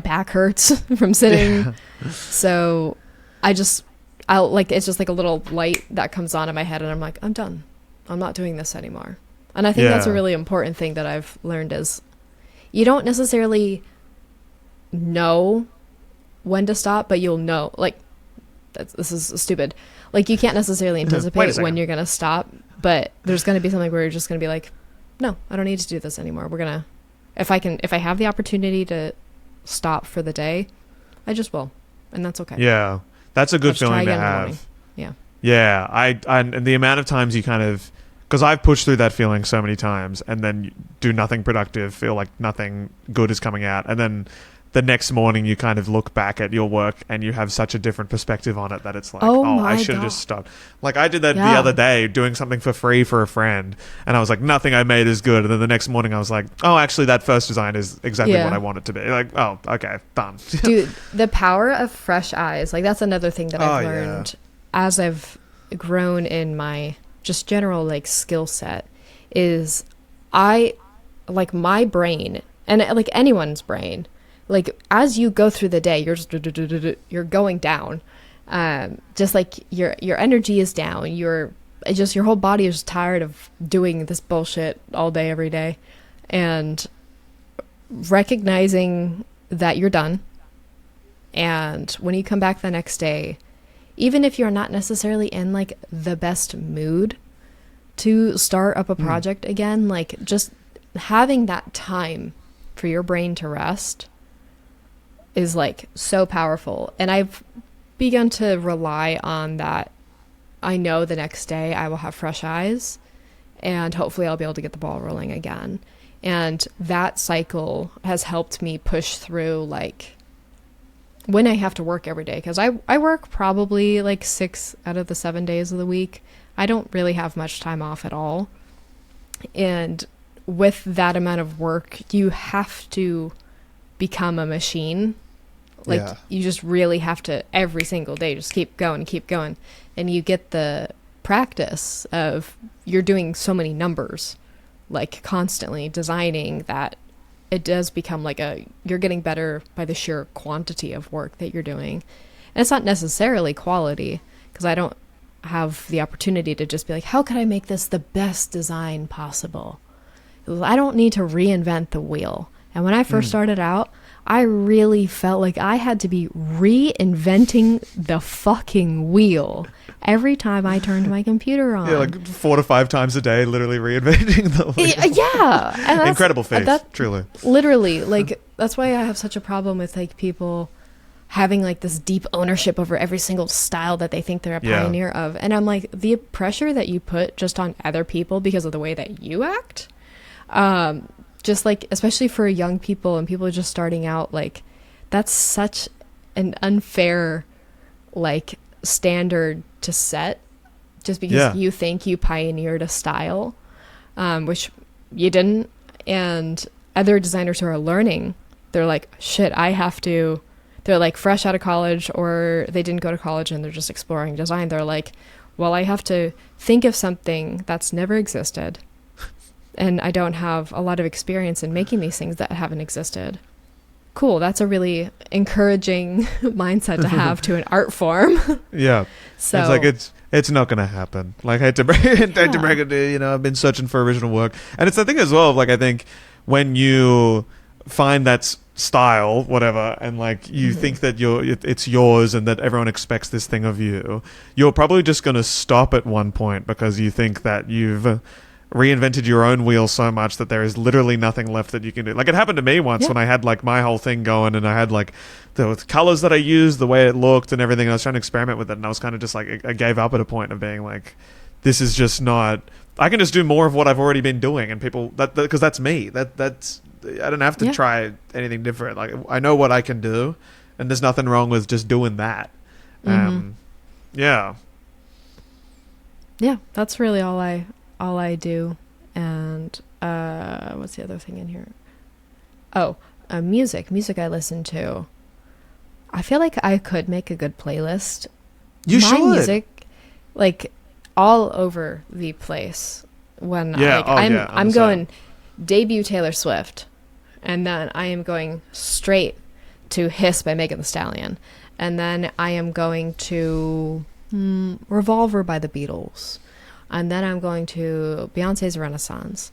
back hurts from sitting. Yeah. So it's just like a little light that comes on in my head, and I'm like, I'm done. I'm not doing this anymore. And I think that's a Yeah. really important thing that I've learned is you don't necessarily know when to stop, but you'll know. Like, this is stupid. Like, you can't necessarily Wait a anticipate second. when you're going to stop, but there's going to be something where you're just going to be like, no, I don't need to do this anymore. We're going to, if I have the opportunity to stop for the day, I just will. And that's okay. Yeah. That's a good Let's try feeling to again in the morning. have. Yeah. Yeah. And the amount of times you kind of, because I've pushed through that feeling so many times and then you do nothing productive, feel like nothing good is coming out. And then the next morning you kind of look back at your work and you have such a different perspective on it that it's like, Oh I my should have God. just stopped. Like I did that the Yeah. other day doing something for free for a friend and I was like, nothing I made is good. And then the next morning I was like, oh, actually that first design is exactly Yeah. what I want it to be. Like, oh, okay, done. Dude, the power of fresh eyes, like that's another thing that I've Oh, yeah. learned as I've grown in my just general like skill set is I like my brain and like anyone's brain, like as you go through the day, you're just you're going down. Just like your energy is down. It's just your whole body is tired of doing this bullshit all day every day, and recognizing that you're done. And when you come back the next day, even if you're not necessarily in like the best mood to start up a project again, like just having that time for your brain to rest is like so powerful. And I've begun to rely on that. I know the next day I will have fresh eyes and hopefully I'll be able to get the ball rolling again. And that cycle has helped me push through like when I have to work every day, because I work probably like 6 out of the 7 days of the week. I don't really have much time off at all. And with that amount of work, you have to become a machine. Like Yeah. you just really have to every single day just keep going. And you get the practice of you're doing so many numbers, like constantly designing, that it does become like you're getting better by the sheer quantity of work that you're doing. And it's not necessarily quality, because I don't have the opportunity to just be like, how can I make this the best design possible? I don't need to reinvent the wheel. And when I first started out, I really felt like I had to be reinventing the fucking wheel every time I turned my computer on. Yeah, like 4 to 5 times a day, literally reinventing the wheel. Yeah. And that's, Incredible feat, that- truly. Literally, like, that's why I have such a problem with, like, people having, like, this deep ownership over every single style that they think they're a Yeah. pioneer of. And I'm like, the pressure that you put just on other people because of the way that you act, just, like, especially for young people and people just starting out, like, that's such an unfair, like, standard to set just because Yeah. you think you pioneered a style, which you didn't. And other designers who are learning, they're like, shit, they're like fresh out of college, or they didn't go to college and they're just exploring design. They're like, well, I have to think of something that's never existed, and I don't have a lot of experience in making these things that haven't existed. Cool, that's a really encouraging mindset to have to an art form. Yeah. So It's like it's not going to happen. Like I hate to break it to you, you know, I've been searching for original work. And it's the thing as well, like I think when you find that style, whatever, and like you think that it's yours and that everyone expects this thing of you, you're probably just going to stop at one point because you think that you've reinvented your own wheel so much that there is literally nothing left that you can do. Like it happened to me once when I had like my whole thing going and I had like the colors that I used, the way it looked and everything. I was trying to experiment with it and I was kind of just like, I gave up at a point of being like, this is just not, I can just do more of what I've already been doing, and people because that's me. That's I don't have to try anything different. Like I know what I can do, and there's nothing wrong with just doing that. Yeah. Yeah, that's really all I do. And what's the other thing in here? Music I listen to. I feel like I could make a good playlist. You My should. music, like, all over the place. When I'm going debut Taylor Swift, and then I am going straight to Hiss by Megan Thee Stallion, and then I am going to Revolver by the Beatles, and then I'm going to Beyonce's Renaissance,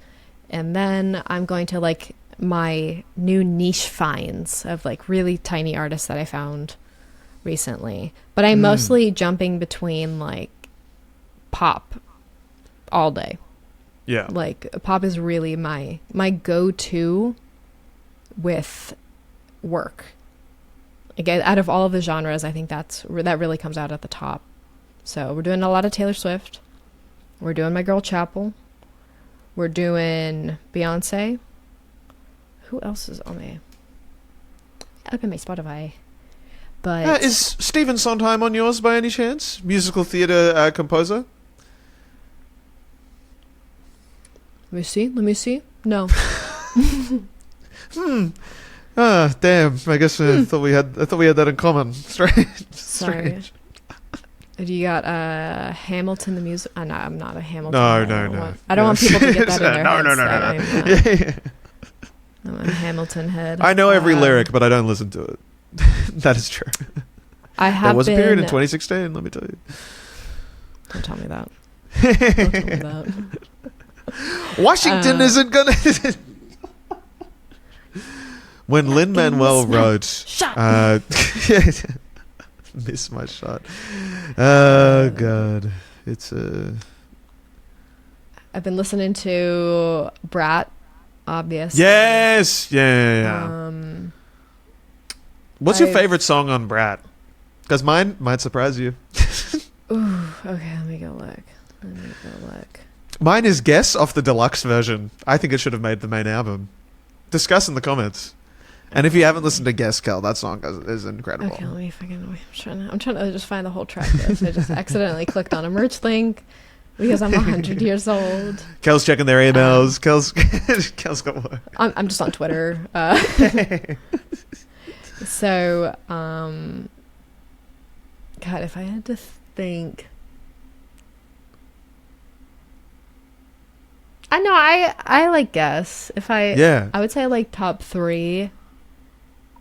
and then I'm going to like my new niche finds of like really tiny artists that I found recently. But I'm mostly jumping between like pop all day. Yeah. Like pop is really my go-to with work. Again, out of all of the genres, I think that really comes out at the top. So we're doing a lot of Taylor Swift. We're doing my girl Chapel. We're doing Beyonce. Who else is on me? Open my Spotify. But Is Stephen Sondheim on yours by any chance? Musical theatre composer? let me see. No. Ah, damn. I guess I thought we had that in common. Strange. Sorry. You got Hamilton the music. No, I'm not a Hamilton. No. I don't want people to get that in their heads. No. I'm a Hamilton head. I know every lyric, but I don't listen to it. That is true. There was a period in 2016, let me tell you. Don't tell me that. Don't tell me that. Washington isn't gonna. When Lin-Manuel wrote, miss my shot. Oh god, it's a. I've been listening to Brat, obviously. Yes, yeah. What's your favorite song on Brat? Because mine might surprise you. Ooh, okay, let me go look. Mine is Guess off the deluxe version. I think it should have made the main album. Discuss in the comments. And if you haven't listened to Guess, Kel, that song is incredible. Okay, let me I'm trying to just find the whole track list. I just accidentally clicked on a merch link because I'm 100 years old. Kel's checking their emails. Kel's got work. I'm just on Twitter. So, God, if I had to think. I know I like Guess. I would say like top 3.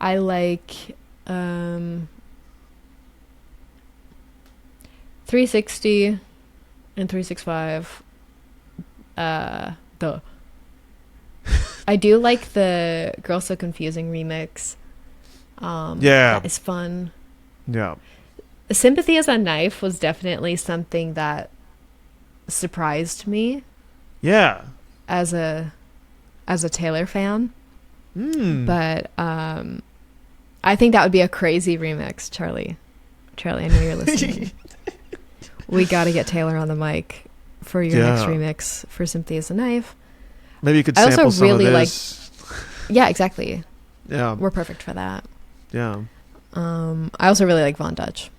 I like 360 and 365. I do like the Girl So Confusing remix. That is fun. Yeah. Sympathy as a Knife was definitely something that surprised me. Yeah. As a Taylor fan. But I think that would be a crazy remix, Charlie. I know you're listening. We got to get Taylor on the mic for your next remix for Sympathy as a Knife. Maybe you could sample some of this. Yeah, exactly. Yeah. We're perfect for that. Yeah. I also really like Von Dutch.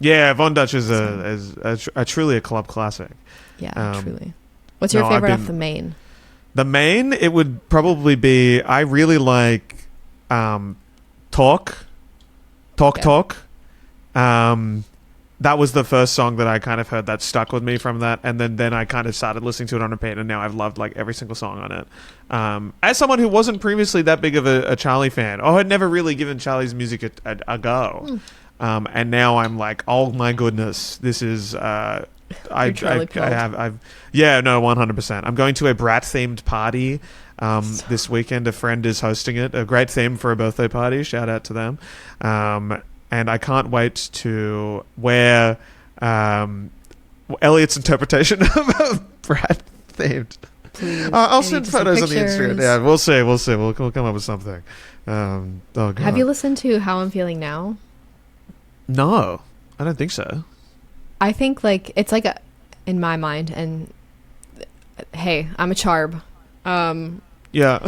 Yeah, Von Dutch is a truly a club classic. Yeah, truly. What's your favorite off the main? The main, it would probably be, I really like Talk. That was the first song that I kind of heard that stuck with me from that, and then I kind of started listening to it on repeat, and now I've loved like every single song on it. As someone who wasn't previously that big of a Charlie fan, or had never really given Charlie's music a go, and now I'm like, oh my goodness, this is I've 100%. I'm going to a Brat themed party this weekend. A friend is hosting it. A great theme for a birthday party. Shout out to them. And I can't wait to wear Elliot's interpretation of Brat themed. Please, I'll send photos on the Instagram. Yeah, we'll see. We'll come up with something. Oh God. Have you listened to How I'm Feeling Now? No, I don't think so. I think like it's like in my mind, and hey, I'm a charb. Yeah.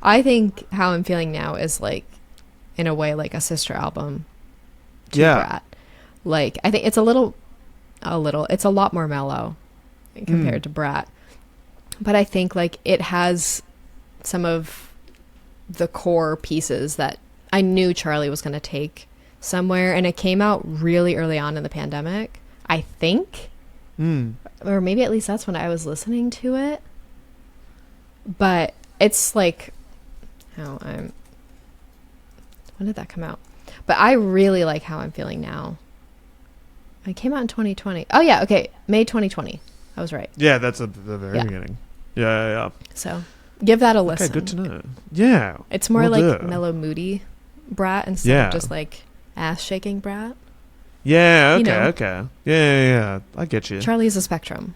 I think How I'm Feeling Now is like, in a way, like a sister album to Brat. Like, I think it's it's a lot more mellow compared to Brat. But I think like it has some of the core pieces that I knew Charlie was going to take somewhere, and it came out really early on in the pandemic, I think. Or maybe at least that's when I was listening to it. But it's like, when did that come out? But I really like How I'm Feeling Now. It came out in 2020. Oh yeah, okay, May 2020. I was right. Yeah, that's at the very Yeah. beginning. Yeah. So give that a listen. Okay, good to know. Yeah. It's more will like do. mellow, moody brat instead Yeah. of just like ass shaking brat. Yeah, You okay, know. okay. Yeah. I get you. Charli is a spectrum.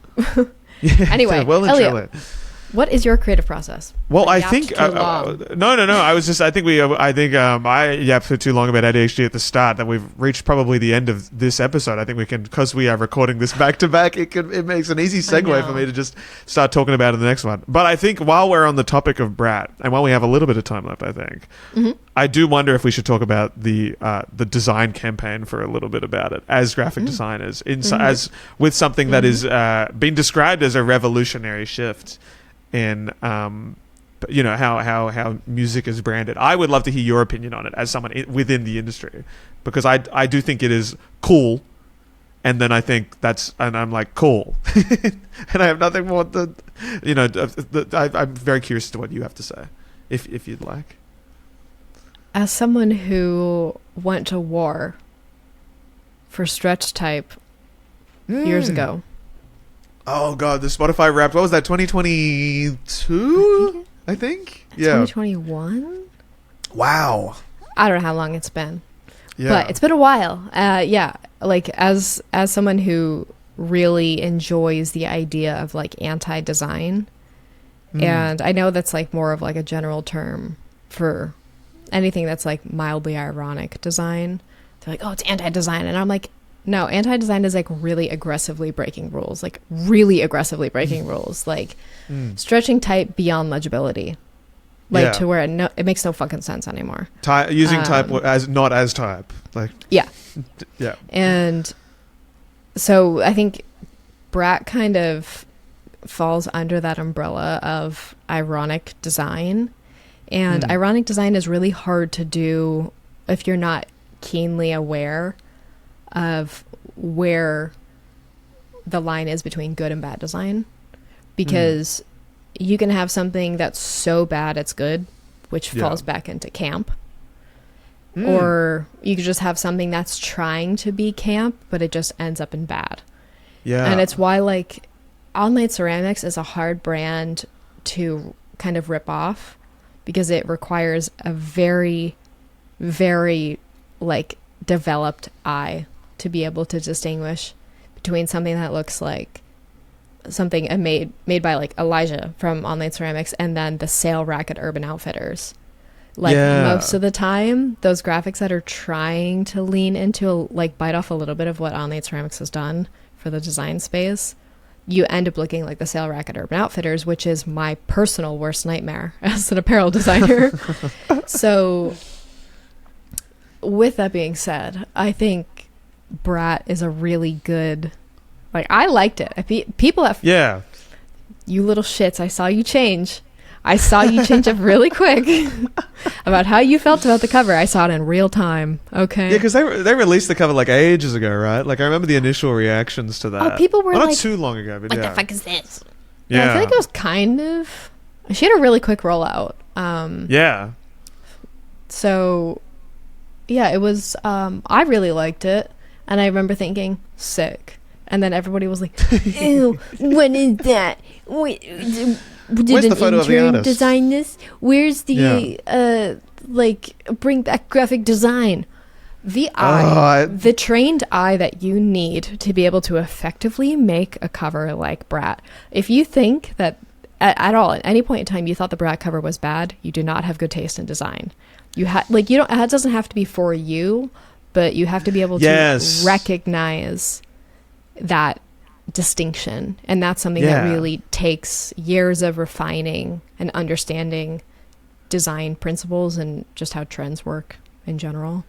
Yeah, Anyway, well and Elliot, truly. what is your creative process? Well, I yapped think too long. no. I yapped for too long about ADHD at the start that we've reached probably the end of this episode. I think we can, because we are recording this back to back. It makes an easy segue know. for me to just start talking about it in the next one. But I think while we're on the topic of Brat, and while we have a little bit of time left, I think I do wonder if we should talk about the design campaign for a little bit about it as graphic designers, as with something that is being described as a revolutionary shift in how music is branded. I would love to hear your opinion on it as someone within the industry, because I do think it is cool, and then I think and I'm like, cool, and I have nothing more to, I'm very curious to what you have to say, if you'd like. As someone who went to war for stretch type years ago. Oh god, the Spotify Wrapped. What was that? 2022? I think. Yeah. 2021. Wow. I don't know how long it's been, Yeah. but it's been a while. Yeah, like as someone who really enjoys the idea of like anti-design, and I know that's like more of like a general term for anything that's like mildly ironic design. They're like, oh, it's anti-design, and I'm like, no, anti-design is like really aggressively breaking rules, like stretching type beyond legibility, like to where it makes no fucking sense anymore. Using type as not as type, like yeah. Yeah. And so I think Brat kind of falls under that umbrella of ironic design, and ironic design is really hard to do if you're not keenly aware of where the line is between good and bad design, because you can have something that's so bad it's good, which falls back into camp, or you could just have something that's trying to be camp but it just ends up in bad. And it's why like All Night Ceramics is a hard brand to kind of rip off, because it requires a very, very like developed eye to be able to distinguish between something that looks like something made by like Elijah from All Night Ceramics and then the sale rack at Urban Outfitters. Like most of the time, those graphics that are trying to lean into like bite off a little bit of what All Night Ceramics has done for the design space, you end up looking like the sale rack at Urban Outfitters, which is my personal worst nightmare as an apparel designer. So with that being said, I think Brat is a really good, like, I liked it. People have, you little shits, I saw you change up really quick about how you felt about the cover. I saw it in real time. Okay. Yeah, because they released the cover like ages ago, right? Like I remember the initial reactions to that. Oh, people were not like, too long ago, but What the fuck is this? Yeah, I feel like it was kind of, she had a really quick rollout. So yeah, it was, I really liked it. And I remember thinking, sick. And then everybody was like, ew, what is that? Wait, did Where's the photo of the artist? design this? Where's the, bring back graphic design? The eye, the trained eye that you need to be able to effectively make a cover like Brat. If you think that at all, at any point in time, you thought the Brat cover was bad, you do not have good taste in design. You don't, it doesn't have to be for you, but you have to be able to recognize that distinction. And that's something that really takes years of refining and understanding design principles and just how trends work in general.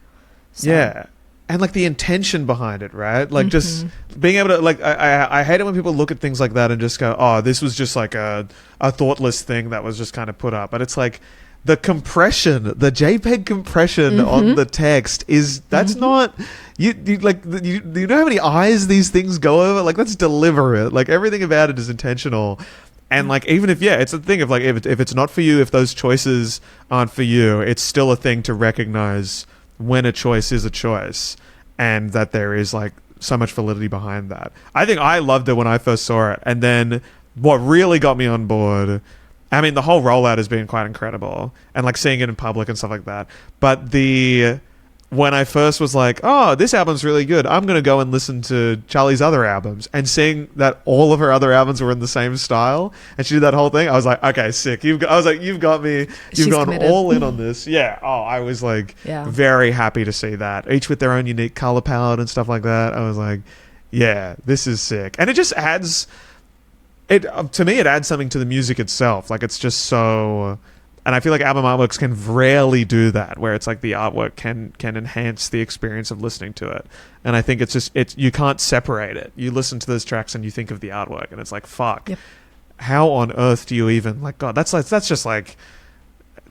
So. Yeah. And like the intention behind it, right? Like just being able to, like, I hate it when people look at things like that and just go, oh, this was just like a thoughtless thing that was just kind of put up. But it's like, the compression, the JPEG compression on the text that's not, you know how many eyes these things go over? Like, that's deliberate. Like, everything about it is intentional. And like, even if, it's a thing of like, if it's not for you, if those choices aren't for you, it's still a thing to recognize when a choice is a choice, and that there is like so much validity behind that. I think I loved it when I first saw it, and then what really got me on board, I mean, the whole rollout has been quite incredible, and like seeing it in public and stuff like that. But when I first was like, oh, this album's really good, I'm going to go and listen to Charli's other albums, and seeing that all of her other albums were in the same style, and she did that whole thing, I was like, okay, sick. I was like, you've got me. You've She's gone committed. all in on this. Yeah. Oh, I was like very happy to see that. Each with their own unique color palette and stuff like that. I was like, yeah, this is sick. And it just adds... to me, it adds something to the music itself. Like, it's just so... And I feel like album artworks can rarely do that, where it's like the artwork can enhance the experience of listening to it. And I think you can't separate it. You listen to those tracks and you think of the artwork, and it's like, fuck. Yep. How on earth do you even... Like, God, that's just like...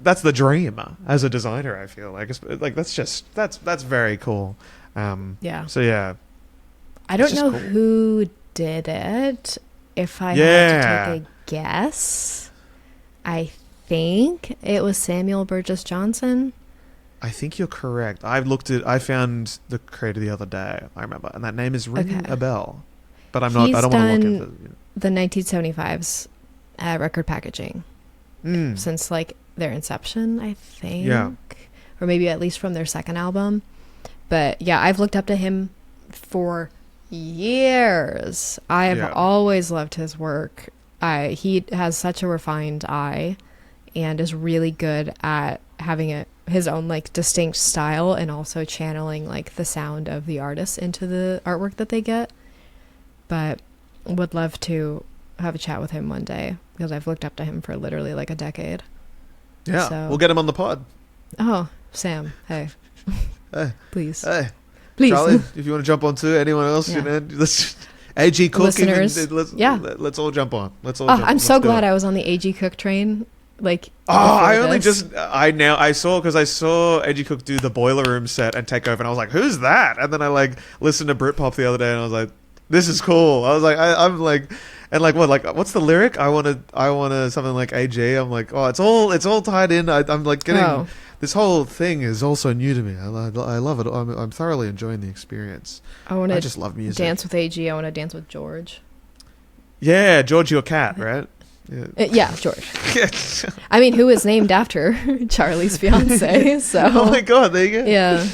That's the dream as a designer, I feel like. It's, like, that's very cool. Yeah. So, yeah. I don't know cool. who did it. If I had to take a guess, I think it was Samuel Burgess Johnson. I think you're correct. I found the creator the other day, I remember, and that name is ringing a bell. But I don't want to look into it. The 1975's record packaging since like their inception, I think. Yeah. Or maybe at least from their second album. But yeah, I've looked up to him for years. I have always loved his work. He has such a refined eye and is really good at having his own like distinct style, and also channeling like the sound of the artist into the artwork that they get. But would love to have a chat with him one day, because I've looked up to him for literally like a decade. Yeah, so, we'll get him on the pod. Oh, Sam, hey. Hey. Please. Hey. Please. Charli, if you want to jump on too, anyone else, Yeah. let's AG Cook, Listeners, let's all jump on. I'm so glad I was on the AG Cook train. Like, I saw AG Cook do the Boiler Room set and take over, and I was like, who's that? And then I like listened to Britpop the other day, and I was like, this is cool. I was like, I'm like, and like what, like what's the lyric? I want to something like AG. I'm like, oh, it's all tied in. I'm like getting this whole thing is also new to me. I love it. I'm thoroughly enjoying the experience. I just love music. Dance with AG. I want to dance with George. Yeah, George, your cat, right? Yeah, George. I mean, who is named after Charli's fiance? So. Oh my god, there you go. Yeah.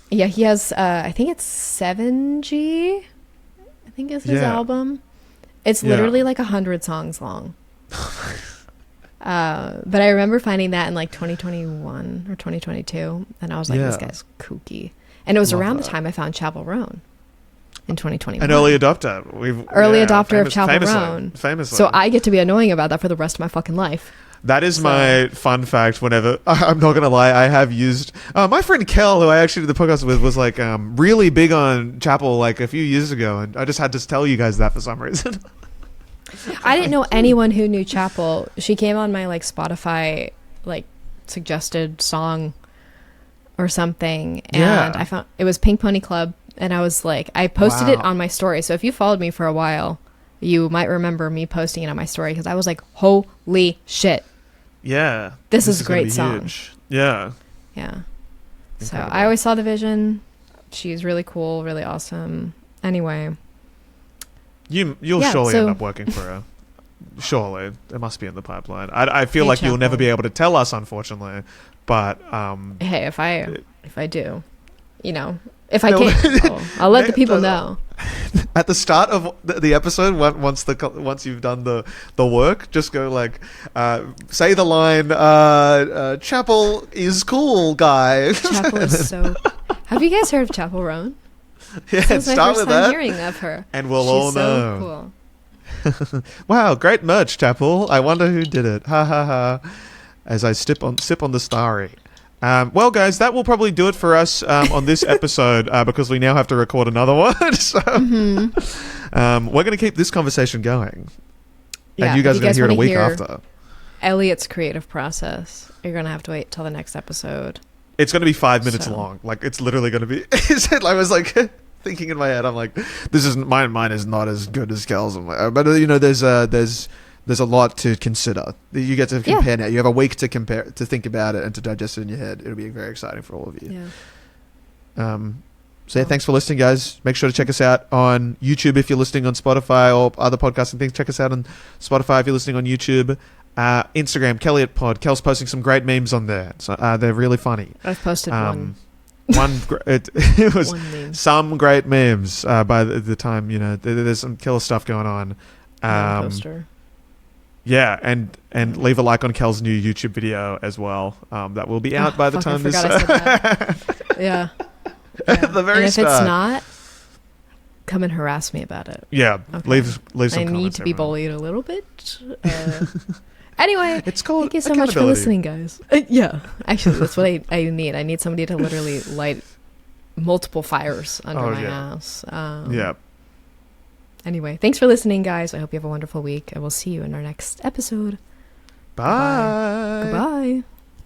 Yeah, he has. I think it's 7G. I think is his album. It's literally like 100 songs long. But I remember finding that in like 2021 or 2022, and I was like, this guy's kooky. And it was around the time I found Chapel Roan in 2021. An early adopter. Early adopter of Chapel Roan. Famously. So I get to be annoying about that for the rest of my fucking life. That is my fun fact. Whenever I'm not gonna lie, I have used my friend Kel, who I actually did the podcast with, was like really big on Chapel like a few years ago, and I just had to tell you guys that for some reason. I didn't know anyone who knew Chapel. She came on my like Spotify like suggested song or something, and I found it was Pink Pony Club, and I was like, I posted it on my story. So if you followed me for a while, you might remember me posting it on my story, because I was like, holy shit. Yeah. This is a great song. Huge. Yeah. Yeah. So I always saw the vision. She's really cool, really awesome. Anyway. You'll surely end up working for her. Surely. It must be in the pipeline. I feel like you'll never be able to tell us, unfortunately. But hey, if I do, you know, if I can, I'll let the people know. At the start of the episode, once you've done the work, just go like, say the line, Chapel is cool, guy. Chapel is so... Have you guys heard of Chapel Roan? Yeah, This is my start first with time that. hearing of her. And we'll She's all so know. Cool. Wow, great merch, Chapel. I wonder who did it. Ha ha ha. As I sip on the starry. Well, guys, that will probably do it for us on this episode because we now have to record another one. So we're going to keep this conversation going. Yeah, and you guys are going to hear it a week hear after. Elliot's creative process, you're going to have to wait till the next episode. It's going to be 5 minutes long. Like, it's literally going to be... I was like... thinking in my head, I'm like, this isn't mine is not as good as Kel's. But you know, there's a lot to consider. You get to compare now. You have a week to compare, to think about it, and to digest it in your head. It'll be very exciting for all of you. Yeah. So yeah, thanks for listening, guys. Make sure to check us out on YouTube if you're listening on Spotify or other podcasting things. Check us out on Spotify if you're listening on YouTube. Instagram, kelliot pod. Kel's posting some great memes on there. So they're really funny. I've posted one. It was One meme. some great memes by the time, you know, there's some killer stuff going on. Poster. Yeah, and leave a like on Kel's new YouTube video as well. That will be out by the time this... I said that. Yeah. At the very and if start. it's not, come and harass me about it. Yeah, Okay. leave some comments. I need to be everyone. bullied a little bit. Anyway, It's called thank you so much for accountability. listening, guys. Yeah, actually, that's what I need. I need somebody to literally light multiple fires under my ass. Yeah. Anyway, thanks for listening, guys. I hope you have a wonderful week, and we'll see you in our next episode. Bye. Goodbye.